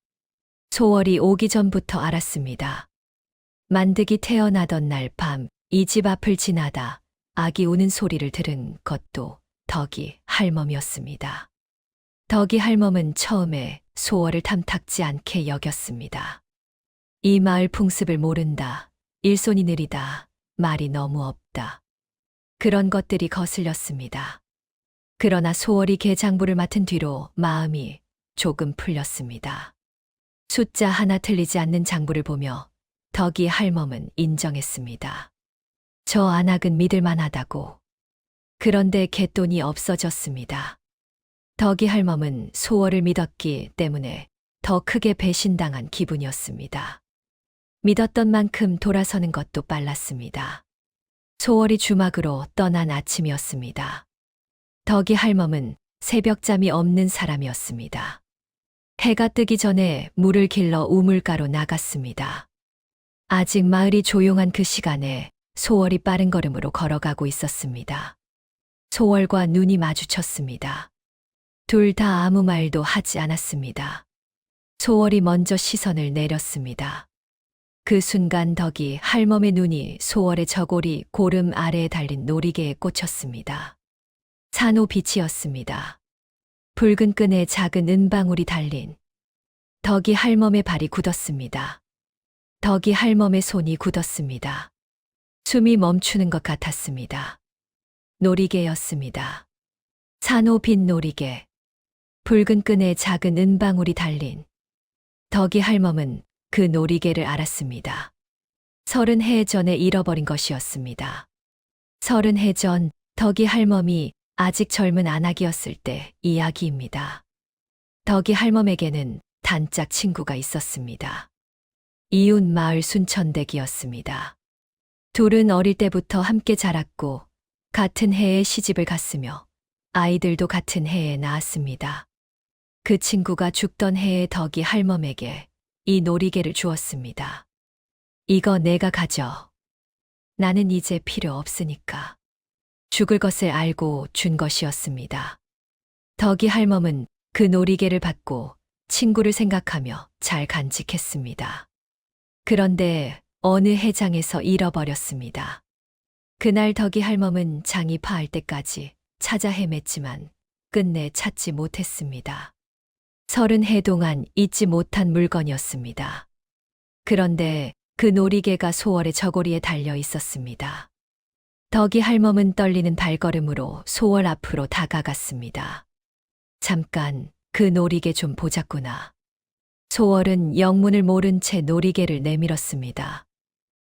소월이 오기 전부터 알았습니다. 만득이 태어나던 날 밤 이 집 앞을 지나다 아기 우는 소리를 들은 것도 덕이 할멈이었습니다. 덕이 할멈은 처음에 소월을 탐탁지 않게 여겼습니다. 이 마을 풍습을 모른다, 일손이 느리다, 말이 너무 없다. 그런 것들이 거슬렸습니다. 그러나 소월이 개장부를 맡은 뒤로 마음이 조금 풀렸습니다. 숫자 하나 틀리지 않는 장부를 보며 덕이 할멈은 인정했습니다. 저 안악은 믿을만하다고. 그런데 갯돈이 없어졌습니다. 덕이 할멈은 소월을 믿었기 때문에 더 크게 배신당한 기분이었습니다. 믿었던 만큼 돌아서는 것도 빨랐습니다. 소월이 주막으로 떠난 아침이었습니다. 덕이 할멈은 새벽잠이 없는 사람이었습니다. 해가 뜨기 전에 물을 길러 우물가로 나갔습니다. 아직 마을이 조용한 그 시간에 소월이 빠른 걸음으로 걸어가고 있었습니다. 소월과 눈이 마주쳤습니다. 둘 다 아무 말도 하지 않았습니다. 소월이 먼저 시선을 내렸습니다. 그 순간 덕이 할멈의 눈이 소월의 저고리 고름 아래에 달린 놀이개에 꽂혔습니다. 산호빛이었습니다. 붉은 끈에 작은 은방울이 달린. 덕이 할멈의 발이 굳었습니다. 덕이 할멈의 손이 굳었습니다. 숨이 멈추는 것 같았습니다. 놀이개였습니다. 산호빛 놀이개. 붉은 끈에 작은 은방울이 달린. 덕이 할멈은 그 놀이개를 알았습니다. 30해 전에 잃어버린 것이었습니다. 30해 전 덕이 할멈이 아직 젊은 안악이었을 때 이야기입니다. 덕이 할멈에게는 단짝 친구가 있었습니다. 이웃 마을 순천댁이었습니다. 둘은 어릴 때부터 함께 자랐고 같은 해에 시집을 갔으며 아이들도 같은 해에 낳았습니다. 그 친구가 죽던 해에 덕이 할멈에게 이 놀이개를 주었습니다. 이거 내가 가져. 나는 이제 필요 없으니까. 죽을 것을 알고 준 것이었습니다. 덕이 할멈은 그 놀이개를 받고 친구를 생각하며 잘 간직했습니다. 그런데 어느 해장에서 잃어버렸습니다. 그날 덕이 할멈은 장이 파할 때까지 찾아 헤맸지만 끝내 찾지 못했습니다. 30해 동안 잊지 못한 물건이었습니다. 그런데 그 놀이개가 소월의 저고리에 달려 있었습니다. 덕이 할멈은 떨리는 발걸음으로 소월 앞으로 다가갔습니다. 잠깐 그 놀이개 좀 보자꾸나. 소월은 영문을 모른 채 놀이개를 내밀었습니다.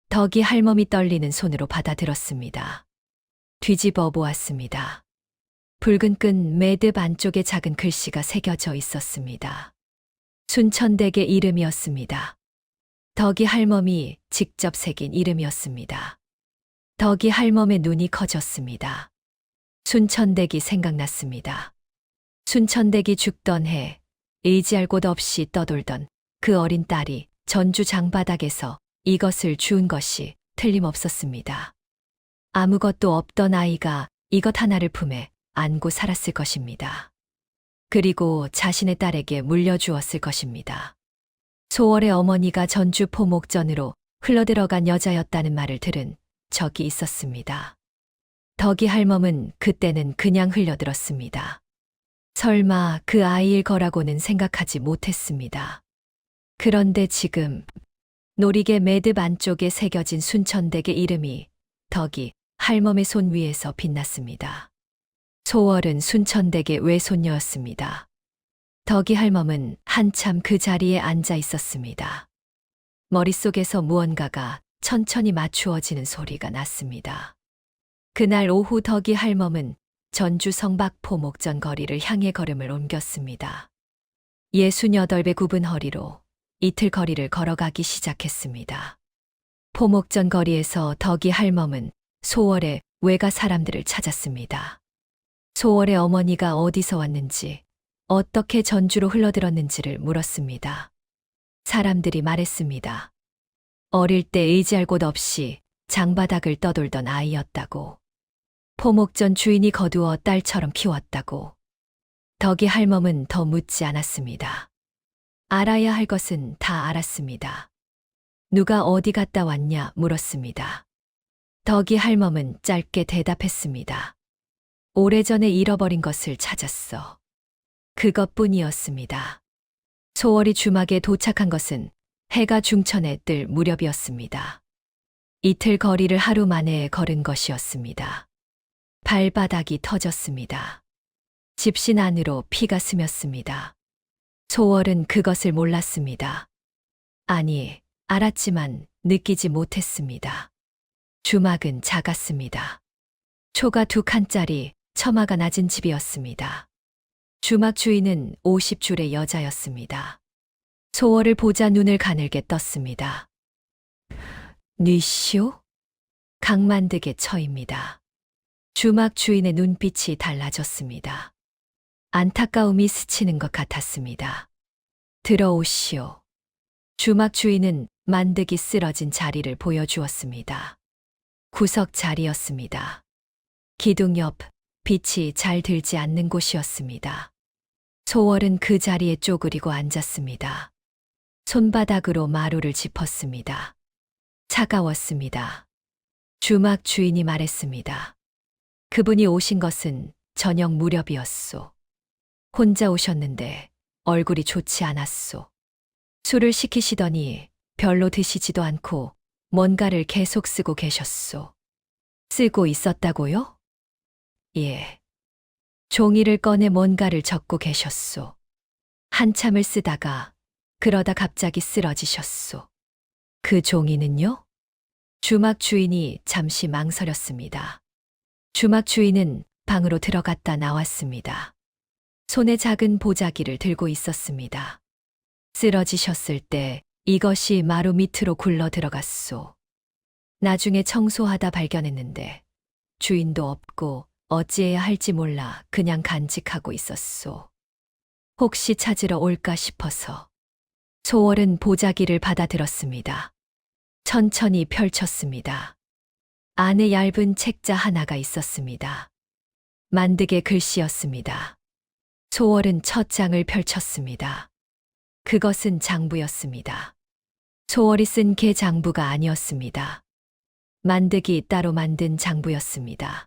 덕이 할멈이 떨리는 손으로 받아들었습니다. 뒤집어 보았습니다. 붉은 끈 매듭 안쪽에 작은 글씨가 새겨져 있었습니다. 순천댁의 이름이었습니다. 덕이 할멈이 직접 새긴 이름이었습니다. 덕이 할멈의 눈이 커졌습니다. 순천댁이 생각났습니다. 순천댁이 죽던 해 의지할 곳 없이 떠돌던 그 어린 딸이 전주 장바닥에서 이것을 주운 것이 틀림없었습니다. 아무것도 없던 아이가 이것 하나를 품에 안고 살았을 것입니다. 그리고 자신의 딸에게 물려주었을 것입니다. 소월의 어머니가 전주 포목전으로 흘러들어간 여자였다는 말을 들은 적이 있었습니다. 덕이 할멈은 그때는 그냥 흘려들었습니다. 설마 그 아이일 거라고는 생각하지 못했습니다. 그런데 지금 놀이개 매듭 안쪽에 새겨진 순천댁의 이름이 덕이 할멈의 손 위에서 빛났습니다. 소월은 순천댁의 외손녀였습니다. 덕이 할멈은 한참 그 자리에 앉아 있었습니다. 머릿속에서 무언가가 천천히 맞추어지는 소리가 났습니다. 그날 오후 덕이 할멈은 전주 성박포 목전 거리를 향해 걸음을 옮겼습니다. 68배 굽은 허리로 이틀 거리를 걸어가기 시작했습니다. 포목전 거리에서 덕이 할멈은 소월의 외가 사람들을 찾았습니다. 소월의 어머니가 어디서 왔는지, 어떻게 전주로 흘러들었는지를 물었습니다. 사람들이 말했습니다. 어릴 때 의지할 곳 없이 장바닥을 떠돌던 아이였다고. 포목전 주인이 거두어 딸처럼 키웠다고. 덕이 할멈은 더 묻지 않았습니다. 알아야 할 것은 다 알았습니다. 누가 어디 갔다 왔냐 물었습니다. 덕이 할멈은 짧게 대답했습니다. 오래전에 잃어버린 것을 찾았어. 그것뿐이었습니다. 소월이 주막에 도착한 것은 해가 중천에 뜰 무렵이었습니다. 이틀 거리를 하루 만에 걸은 것이었습니다. 발바닥이 터졌습니다. 집신 안으로 피가 스몄습니다. 소월은 그것을 몰랐습니다. 아니, 알았지만 느끼지 못했습니다. 주막은 작았습니다. 초가 2칸짜리 처마가 낮은 집이었습니다. 주막 주인은 50줄의 여자였습니다. 소월을 보자 눈을 가늘게 떴습니다. 뉘시오? 강만득의 처입니다. 주막 주인의 눈빛이 달라졌습니다. 안타까움이 스치는 것 같았습니다. 들어오시오. 주막 주인은 만득이 쓰러진 자리를 보여주었습니다. 구석 자리였습니다. 기둥 옆 빛이 잘 들지 않는 곳이었습니다. 소월은 그 자리에 쪼그리고 앉았습니다. 손바닥으로 마루를 짚었습니다. 차가웠습니다. 주막 주인이 말했습니다. 그분이 오신 것은 저녁 무렵이었소. 혼자 오셨는데 얼굴이 좋지 않았소. 술을 시키시더니 별로 드시지도 않고 뭔가를 계속 쓰고 계셨소. 쓰고 있었다고요? 예. 종이를 꺼내 뭔가를 적고 계셨소. 한참을 쓰다가 그러다 갑자기 쓰러지셨소. 그 종이는요? 주막 주인이 잠시 망설였습니다. 주막 주인은 방으로 들어갔다 나왔습니다. 손에 작은 보자기를 들고 있었습니다. 쓰러지셨을 때 이것이 마루 밑으로 굴러 들어갔소. 나중에 청소하다 발견했는데 주인도 없고 어찌해야 할지 몰라 그냥 간직하고 있었소. 혹시 찾으러 올까 싶어서. 소월은 보자기를 받아들었습니다. 천천히 펼쳤습니다. 안에 얇은 책자 하나가 있었습니다. 만득의 글씨였습니다. 소월은 첫 장을 펼쳤습니다. 그것은 장부였습니다. 소월이 쓴 개 장부가 아니었습니다. 만드기 따로 만든 장부였습니다.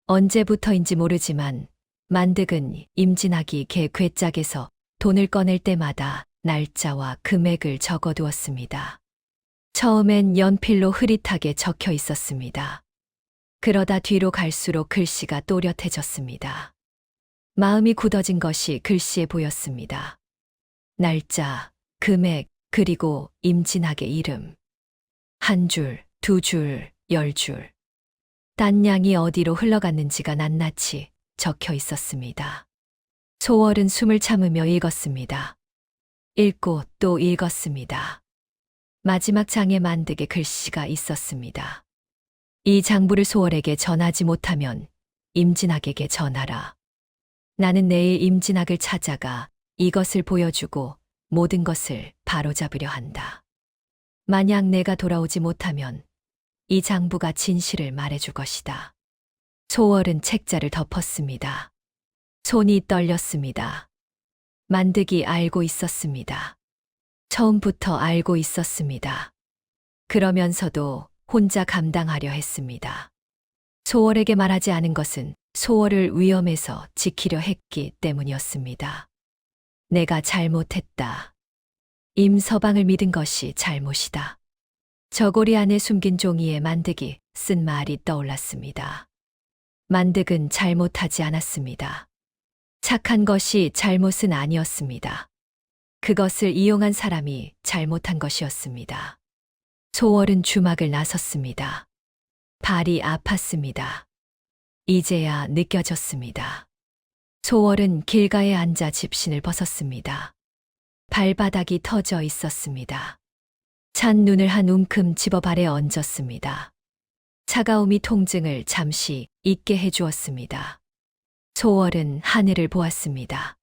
언제부터인지 모르지만 만득은 임진학이 개 괴짝에서 돈을 꺼낼 때마다 날짜와 금액을 적어두었습니다. 처음엔 연필로 흐릿하게 적혀 있었습니다. 그러다 뒤로 갈수록 글씨가 또렷해졌습니다. 마음이 굳어진 것이 글씨에 보였습니다. 날짜, 금액, 그리고 임진학의 이름. 한 줄, 두 줄, 10줄. 딴 양이 어디로 흘러갔는지가 낱낱이 적혀 있었습니다. 소월은 숨을 참으며 읽었습니다. 읽고 또 읽었습니다. 마지막 장에 만득의 글씨가 있었습니다. 이 장부를 소월에게 전하지 못하면 임진학에게 전하라. 나는 내일 임진학을 찾아가 이것을 보여주고 모든 것을 바로잡으려 한다. 만약 내가 돌아오지 못하면 이 장부가 진실을 말해줄 것이다. 소월은 책자를 덮었습니다. 손이 떨렸습니다. 만득이 알고 있었습니다. 처음부터 알고 있었습니다. 그러면서도 혼자 감당하려 했습니다. 소월에게 말하지 않은 것은 소월을 위험에서 지키려 했기 때문이었습니다. 내가 잘못했다. 임서방을 믿은 것이 잘못이다. 저고리 안에 숨긴 종이에 만득이 쓴 말이 떠올랐습니다. 만득은 잘못하지 않았습니다. 착한 것이 잘못은 아니었습니다. 그것을 이용한 사람이 잘못한 것이었습니다. 소월은 주막을 나섰습니다. 발이 아팠습니다. 이제야 느껴졌습니다. 소월은 길가에 앉아 집신을 벗었습니다. 발바닥이 터져 있었습니다. 찬 눈을 한 움큼 집어 발에 얹었습니다. 차가움이 통증을 잠시 잊게 해주었습니다. 소월은 하늘을 보았습니다.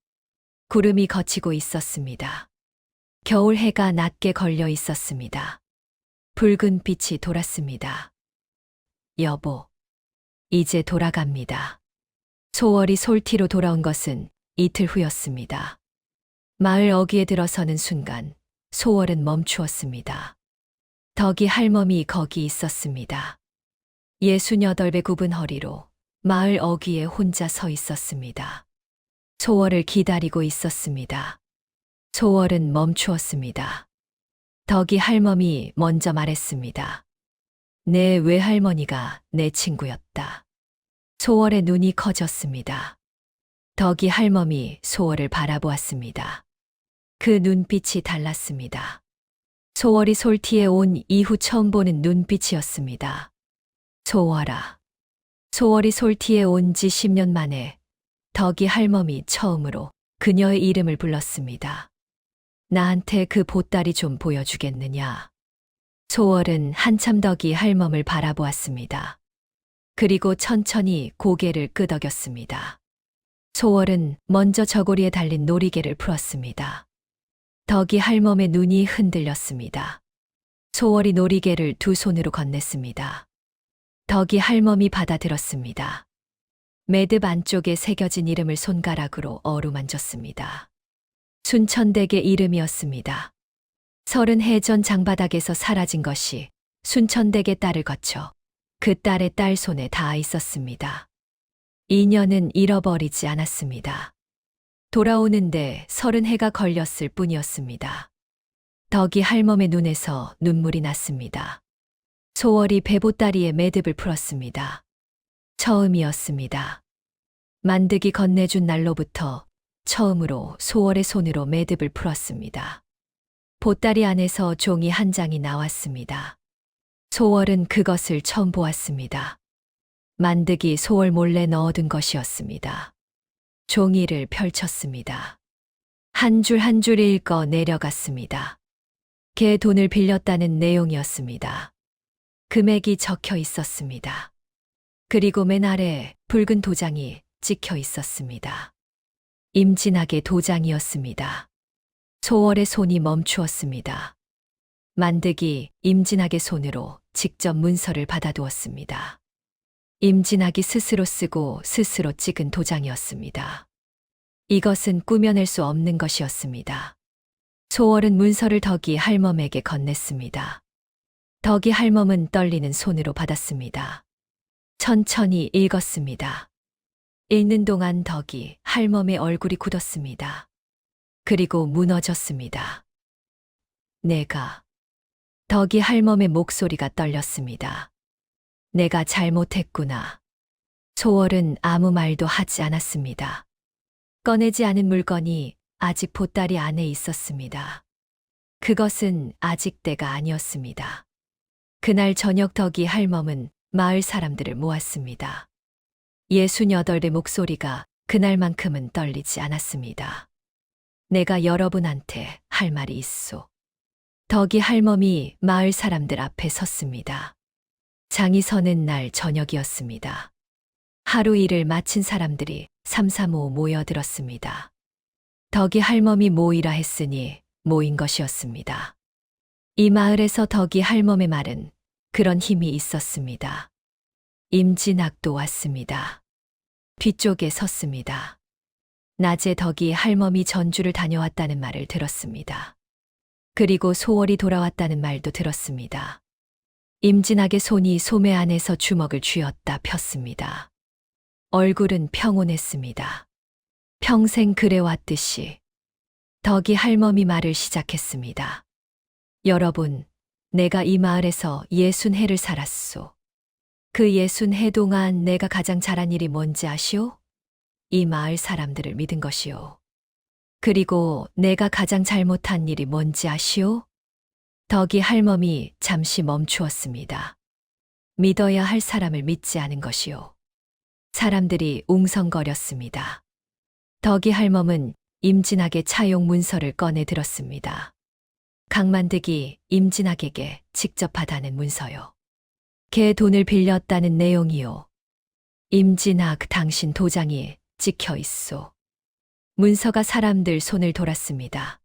구름이 걷히고 있었습니다. 겨울 해가 낮게 걸려 있었습니다. 붉은 빛이 돌았습니다. 여보, 이제 돌아갑니다. 소월이 솔티로 돌아온 것은 이틀 후였습니다. 마을 어귀에 들어서는 순간 소월은 멈추었습니다. 덕이 할멈이 거기 있었습니다. 68배 굽은 허리로 마을 어귀에 혼자 서 있었습니다. 소월을 기다리고 있었습니다. 소월은 멈추었습니다. 덕이 할멈이 먼저 말했습니다. 내 외할머니가 내 친구였다. 소월의 눈이 커졌습니다. 덕이 할멈이 소월을 바라보았습니다. 그 눈빛이 달랐습니다. 소월이 솔티에 온 이후 처음 보는 눈빛이었습니다. 소월아. 소월이 솔티에 온 지 10년 만에 덕이 할멈이 처음으로 그녀의 이름을 불렀습니다. 나한테 그 보따리 좀 보여주겠느냐. 소월은 한참 덕이 할멈을 바라보았습니다. 그리고 천천히 고개를 끄덕였습니다. 소월은 먼저 저고리에 달린 놀이개를 풀었습니다. 덕이 할멈의 눈이 흔들렸습니다. 소월이 놀이개를 두 손으로 건넸습니다. 덕이 할멈이 받아들었습니다. 매듭 안쪽에 새겨진 이름을 손가락으로 어루만졌습니다. 순천댁의 이름이었습니다. 30해 전 장바닥에서 사라진 것이 순천댁의 딸을 거쳐 그 딸의 딸 손에 닿아 있었습니다. 인연은 잃어버리지 않았습니다. 돌아오는데 30해가 걸렸을 뿐이었습니다. 덕이 할멈의 눈에서 눈물이 났습니다. 소월이 배보따리에 매듭을 풀었습니다. 처음이었습니다. 만득이 건네준 날로부터 처음으로 소월의 손으로 매듭을 풀었습니다. 보따리 안에서 종이 한 장이 나왔습니다. 소월은 그것을 처음 보았습니다. 만득이 소월 몰래 넣어둔 것이었습니다. 종이를 펼쳤습니다. 한 줄 한 줄 읽어 내려갔습니다. 개 돈을 빌렸다는 내용이었습니다. 금액이 적혀 있었습니다. 그리고 맨 아래 붉은 도장이 찍혀 있었습니다. 임진학의 도장이었습니다. 소월의 손이 멈추었습니다. 만득이 임진학의 손으로 직접 문서를 받아두었습니다. 임진학이 스스로 쓰고 스스로 찍은 도장이었습니다. 이것은 꾸며낼 수 없는 것이었습니다. 소월은 문서를 덕이 할멈에게 건넸습니다. 덕이 할멈은 떨리는 손으로 받았습니다. 천천히 읽었습니다. 읽는 동안 덕이 할멈의 얼굴이 굳었습니다. 그리고 무너졌습니다. 덕이 할멈의 목소리가 떨렸습니다. 내가 잘못했구나. 소월은 아무 말도 하지 않았습니다. 꺼내지 않은 물건이 아직 보따리 안에 있었습니다. 그것은 아직 때가 아니었습니다. 그날 저녁 덕이 할멈은 마을 사람들을 모았습니다. 68의 목소리가 그날만큼은 떨리지 않았습니다. 내가 여러분한테 할 말이 있소. 덕이 할멈이 마을 사람들 앞에 섰습니다. 장이 서는 날 저녁이었습니다. 하루 일을 마친 사람들이 삼삼오오 모여들었습니다. 덕이 할멈이 모이라 했으니 모인 것이었습니다. 이 마을에서 덕이 할멈의 말은 그런 힘이 있었습니다. 임진학도 왔습니다. 뒤쪽에 섰습니다. 낮에 덕이 할멈이 전주를 다녀왔다는 말을 들었습니다. 그리고 소월이 돌아왔다는 말도 들었습니다. 임진학의 손이 소매 안에서 주먹을 쥐었다 폈습니다. 얼굴은 평온했습니다. 평생 그래왔듯이 덕이 할멈이 말을 시작했습니다. 여러분, 내가 이 마을에서 60해를 살았소. 그 60해 동안 내가 가장 잘한 일이 뭔지 아시오? 이 마을 사람들을 믿은 것이오. 그리고 내가 가장 잘못한 일이 뭔지 아시오? 덕이 할멈이 잠시 멈추었습니다. 믿어야 할 사람을 믿지 않은 것이오. 사람들이 웅성거렸습니다. 덕이 할멈은 임진학의 차용 문서를 꺼내 들었습니다. 강만득이 임진학에게 직접 받아낸 문서요. 걔 돈을 빌렸다는 내용이요. 임진학 당신 도장이 찍혀 있소. 문서가 사람들 손을 돌았습니다.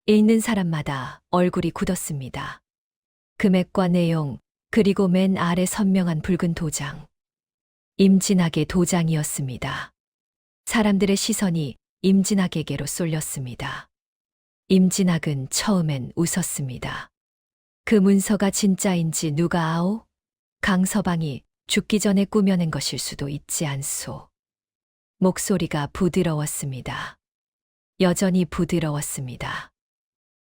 읽는 사람마다 얼굴이 굳었습니다. 금액과 내용, 그리고 맨 아래 선명한 붉은 도장. 임진학의 도장이었습니다. 사람들의 시선이 임진학에게로 쏠렸습니다. 임진학은 처음엔 웃었습니다. 그 문서가 진짜인지 누가 아오? 강서방이 죽기 전에 꾸며낸 것일 수도 있지 않소. 목소리가 부드러웠습니다. 여전히 부드러웠습니다.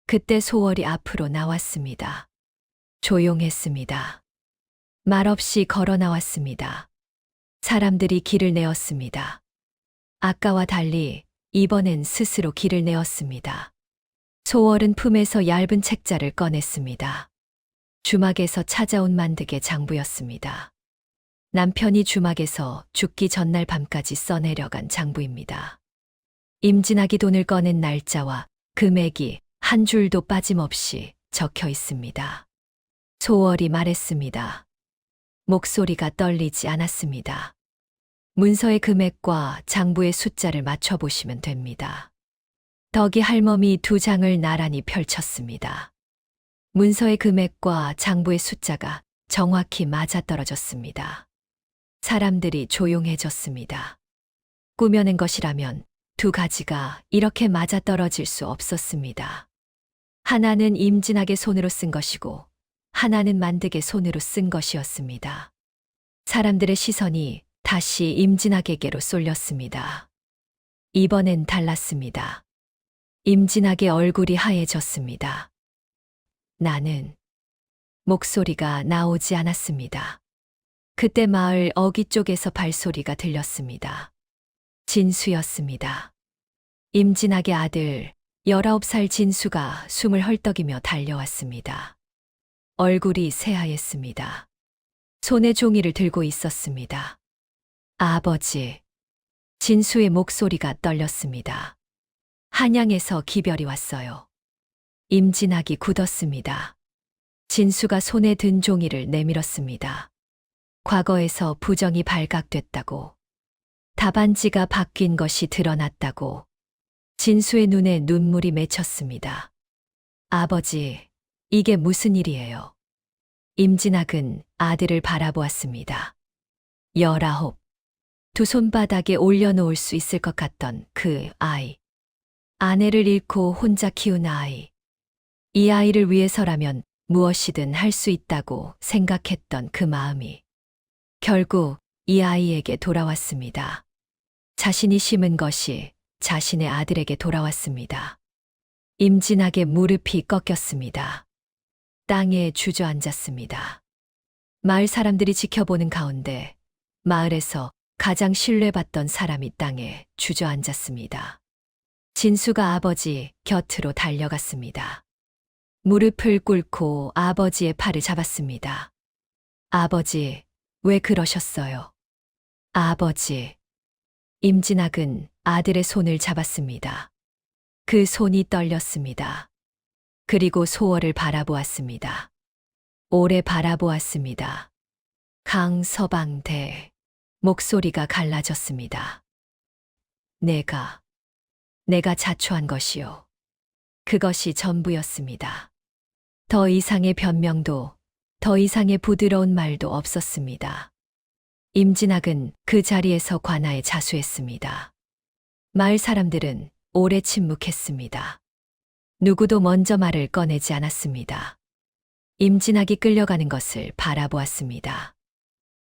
그때 소월이 앞으로 나왔습니다. 조용했습니다. 말없이 걸어 나왔습니다. 사람들이 길을 내었습니다. 아까와 달리 이번엔 스스로 길을 내었습니다. 소월은 품에서 얇은 책자를 꺼냈습니다. 주막에서 찾아온 만득의 장부였습니다. 남편이 주막에서 죽기 전날 밤까지 써내려간 장부입니다. 임진학이 돈을 꺼낸 날짜와 금액이 한 줄도 빠짐없이 적혀 있습니다. 소월이 말했습니다. 목소리가 떨리지 않았습니다. 문서의 금액과 장부의 숫자를 맞춰보시면 됩니다. 덕이 할멈이 두 장을 나란히 펼쳤습니다. 문서의 금액과 장부의 숫자가 정확히 맞아떨어졌습니다. 사람들이 조용해졌습니다. 꾸며낸 것이라면 두 가지가 이렇게 맞아떨어질 수 없었습니다. 하나는 임진학의 손으로 쓴 것이고 하나는 만득의 손으로 쓴 것이었습니다. 사람들의 시선이 다시 임진학에게로 쏠렸습니다. 이번엔 달랐습니다. 임진학의 얼굴이 하얘졌습니다. 나는 목소리가 나오지 않았습니다. 그때 마을 어귀 쪽에서 발소리가 들렸습니다. 진수였습니다. 임진학의 아들 19살 진수가 숨을 헐떡이며 달려왔습니다. 얼굴이 새하였습니다. 손에 종이를 들고 있었습니다. 아버지. 진수의 목소리가 떨렸습니다. 한양에서 기별이 왔어요. 임진학이 굳었습니다. 진수가 손에 든 종이를 내밀었습니다. 과거에서 부정이 발각됐다고, 답안지가 바뀐 것이 드러났다고. 진수의 눈에 눈물이 맺혔습니다. 아버지, 이게 무슨 일이에요? 임진학은 아들을 바라보았습니다. 19. 두 손바닥에 올려놓을 수 있을 것 같던 그 아이. 아내를 잃고 혼자 키운 아이. 이 아이를 위해서라면 무엇이든 할 수 있다고 생각했던 그 마음이 결국 이 아이에게 돌아왔습니다. 자신이 심은 것이 자신의 아들에게 돌아왔습니다. 임진학의 무릎이 꺾였습니다. 땅에 주저앉았습니다. 마을 사람들이 지켜보는 가운데 마을에서 가장 신뢰받던 사람이 땅에 주저앉았습니다. 진수가 아버지 곁으로 달려갔습니다. 무릎을 꿇고 아버지의 팔을 잡았습니다. 아버지, 왜 그러셨어요? 아버지. 임진학은 아들의 손을 잡았습니다. 그 손이 떨렸습니다. 그리고 소월을 바라보았습니다. 오래 바라보았습니다. 강서방대. 목소리가 갈라졌습니다. 내가 자초한 것이요. 그것이 전부였습니다. 더 이상의 변명도, 더 이상의 부드러운 말도 없었습니다. 임진학은 그 자리에서 관아에 자수했습니다. 마을 사람들은 오래 침묵했습니다. 누구도 먼저 말을 꺼내지 않았습니다. 임진학이 끌려가는 것을 바라보았습니다.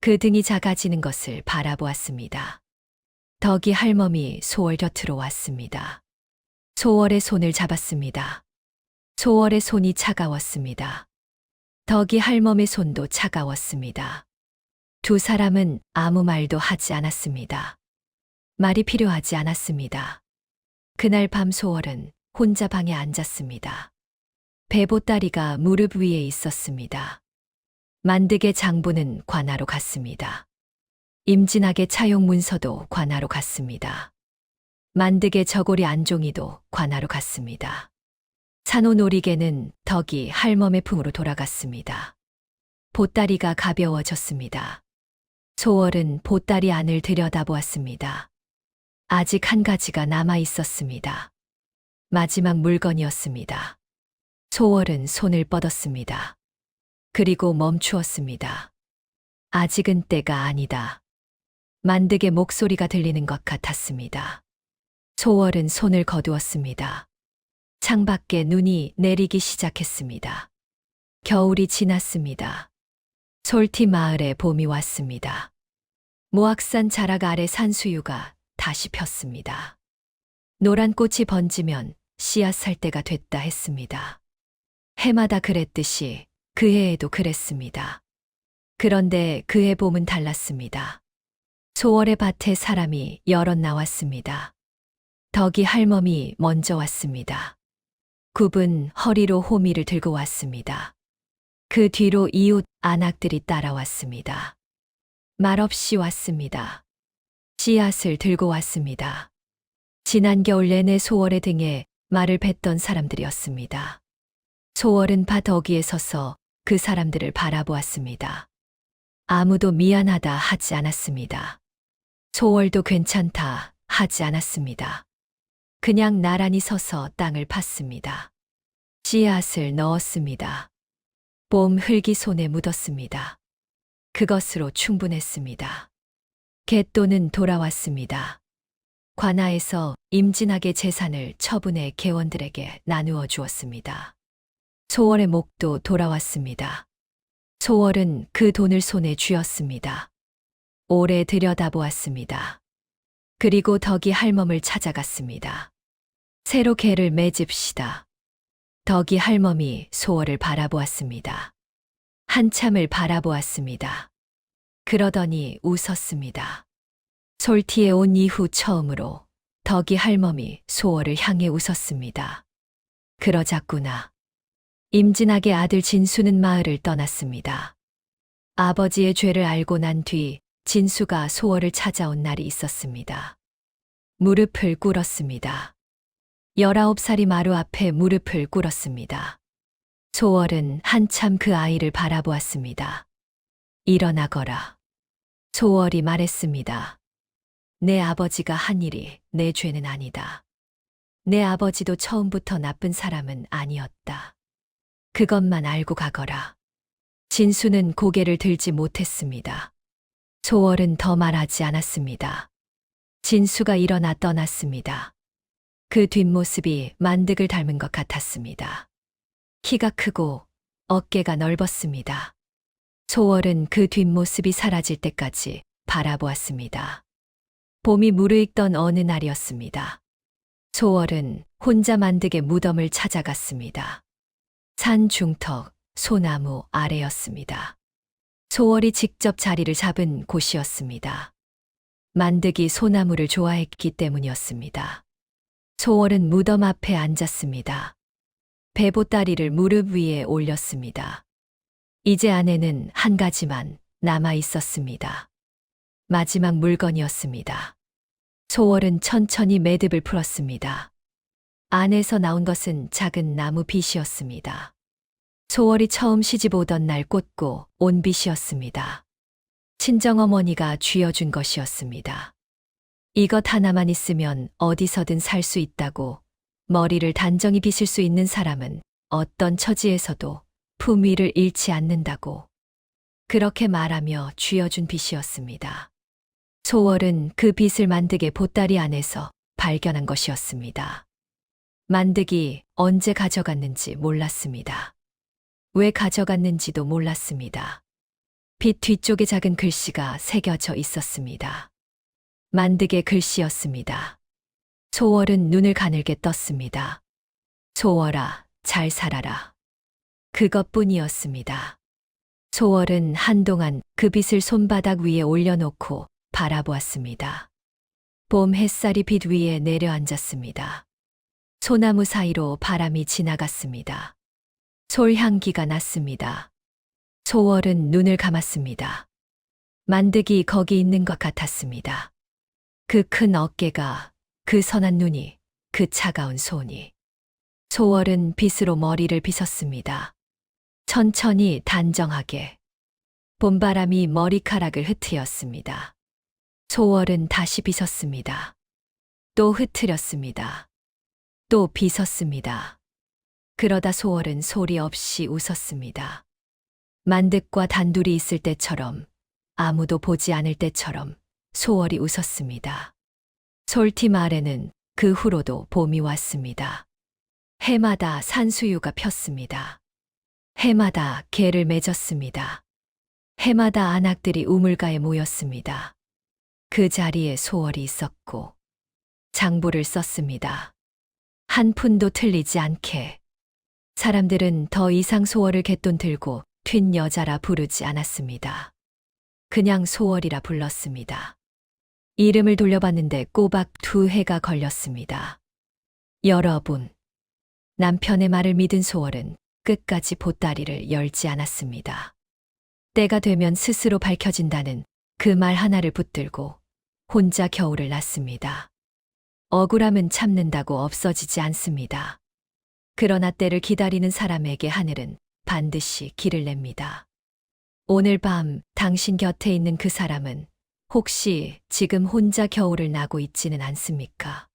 그 등이 작아지는 것을 바라보았습니다. 덕이 할멈이 소월 곁으로 왔습니다. 소월의 손을 잡았습니다. 소월의 손이 차가웠습니다. 덕이 할멈의 손도 차가웠습니다. 두 사람은 아무 말도 하지 않았습니다. 말이 필요하지 않았습니다. 그날 밤 소월은 혼자 방에 앉았습니다. 배보따리가 무릎 위에 있었습니다. 만득의 장부는 관아로 갔습니다. 임진학의 차용 문서도 관아로 갔습니다. 만득의 저고리 안종이도 관아로 갔습니다. 산호놀이개는 덕이 할멈의 품으로 돌아갔습니다. 보따리가 가벼워졌습니다. 소월은 보따리 안을 들여다보았습니다. 아직 한 가지가 남아 있었습니다. 마지막 물건이었습니다. 소월은 손을 뻗었습니다. 그리고 멈추었습니다. 아직은 때가 아니다. 만득의 목소리가 들리는 것 같았습니다. 소월은 손을 거두었습니다. 창밖에 눈이 내리기 시작했습니다. 겨울이 지났습니다. 솔티 마을에 봄이 왔습니다. 모악산 자락 아래 산수유가 다시 폈습니다. 노란 꽃이 번지면 씨앗 살 때가 됐다 했습니다. 해마다 그랬듯이 그 해에도 그랬습니다. 그런데 그해 봄은 달랐습니다. 소월의 밭에 사람이 여럿 나왔습니다. 덕이 할멈이 먼저 왔습니다. 굽은 허리로 호미를 들고 왔습니다. 그 뒤로 이웃 안악들이 따라왔습니다. 말없이 왔습니다. 씨앗을 들고 왔습니다. 지난 겨울 내내 소월의 등에 말을 뱉던 사람들이었습니다. 소월은 밭 어귀에 서서 그 사람들을 바라보았습니다. 아무도 미안하다 하지 않았습니다. 소월도 괜찮다 하지 않았습니다. 그냥 나란히 서서 땅을 팠습니다. 씨앗을 넣었습니다. 봄 흙이 손에 묻었습니다. 그것으로 충분했습니다. 갯돈은 돌아왔습니다. 관아에서 임진학의 재산을 처분해 개원들에게 나누어 주었습니다. 소월의 목도 돌아왔습니다. 소월은 그 돈을 손에 쥐었습니다. 오래 들여다보았습니다. 그리고 덕이 할멈을 찾아갔습니다. 새로 개를 맺읍시다. 덕이 할멈이 소월을 바라보았습니다. 한참을 바라보았습니다. 그러더니 웃었습니다. 솔티에 온 이후 처음으로 덕이 할멈이 소월을 향해 웃었습니다. 그러자꾸나. 임진학의 아들 진수는 마을을 떠났습니다. 아버지의 죄를 알고 난 뒤 진수가 소월을 찾아온 날이 있었습니다. 무릎을 꿇었습니다. 19살이 마루 앞에 무릎을 꿇었습니다. 소월은 한참 그 아이를 바라보았습니다. 일어나거라. 소월이 말했습니다. 내 아버지가 한 일이 내 죄는 아니다. 내 아버지도 처음부터 나쁜 사람은 아니었다. 그것만 알고 가거라. 진수는 고개를 들지 못했습니다. 소월은 더 말하지 않았습니다. 진수가 일어나 떠났습니다. 그 뒷모습이 만득을 닮은 것 같았습니다. 키가 크고 어깨가 넓었습니다. 소월은 그 뒷모습이 사라질 때까지 바라보았습니다. 봄이 무르익던 어느 날이었습니다. 소월은 혼자 만득의 무덤을 찾아갔습니다. 산 중턱 소나무 아래였습니다. 소월이 직접 자리를 잡은 곳이었습니다. 만득이 소나무를 좋아했기 때문이었습니다. 소월은 무덤 앞에 앉았습니다. 배보따리를 무릎 위에 올렸습니다. 이제 안에는 한 가지만 남아 있었습니다. 마지막 물건이었습니다. 소월은 천천히 매듭을 풀었습니다. 안에서 나온 것은 작은 나무 빗이었습니다. 소월이 처음 시집 오던 날 꽂고 온 빗이었습니다. 친정어머니가 쥐어준 것이었습니다. 이것 하나만 있으면 어디서든 살 수 있다고, 머리를 단정히 빗을 수 있는 사람은 어떤 처지에서도 품위를 잃지 않는다고, 그렇게 말하며 쥐어준 빗이었습니다. 소월은 그 빗을 만득의 보따리 안에서 발견한 것이었습니다. 만득이 언제 가져갔는지 몰랐습니다. 왜 가져갔는지도 몰랐습니다. 빗 뒤쪽에 작은 글씨가 새겨져 있었습니다. 만득의 글씨였습니다. 소월은 눈을 가늘게 떴습니다. 소월아, 잘 살아라. 그것뿐이었습니다. 소월은 한동안 그 빗을 손바닥 위에 올려놓고 바라보았습니다. 봄 햇살이 빗 위에 내려앉았습니다. 소나무 사이로 바람이 지나갔습니다. 솔향기가 났습니다. 소월은 눈을 감았습니다. 만득이 거기 있는 것 같았습니다. 그 큰 어깨가, 그 선한 눈이, 그 차가운 손이. 소월은 빗으로 머리를 빗었습니다. 천천히 단정하게. 봄바람이 머리카락을 흩트렸습니다. 소월은 다시 빗었습니다. 또 흩트렸습니다. 또 빗었습니다. 그러다 소월은 소리 없이 웃었습니다. 만득과 단둘이 있을 때처럼, 아무도 보지 않을 때처럼 소월이 웃었습니다. 솔팀 아래는 그 후로도 봄이 왔습니다. 해마다 산수유가 폈습니다. 해마다 개를 맺었습니다. 해마다 안악들이 우물가에 모였습니다. 그 자리에 소월이 있었고 장부를 썼습니다. 한 푼도 틀리지 않게. 사람들은 더 이상 소월을 갯돈 들고 튄 여자라 부르지 않았습니다. 그냥 소월이라 불렀습니다. 이름을 돌려봤는데 꼬박 2해가 걸렸습니다. 여러분, 남편의 말을 믿은 소월은 끝까지 보따리를 열지 않았습니다. 때가 되면 스스로 밝혀진다는 그 말 하나를 붙들고 혼자 겨울을 났습니다. 억울함은 참는다고 없어지지 않습니다. 그러나 때를 기다리는 사람에게 하늘은 반드시 길을 냅니다. 오늘 밤 당신 곁에 있는 그 사람은 혹시 지금 혼자 겨울을 나고 있지는 않습니까?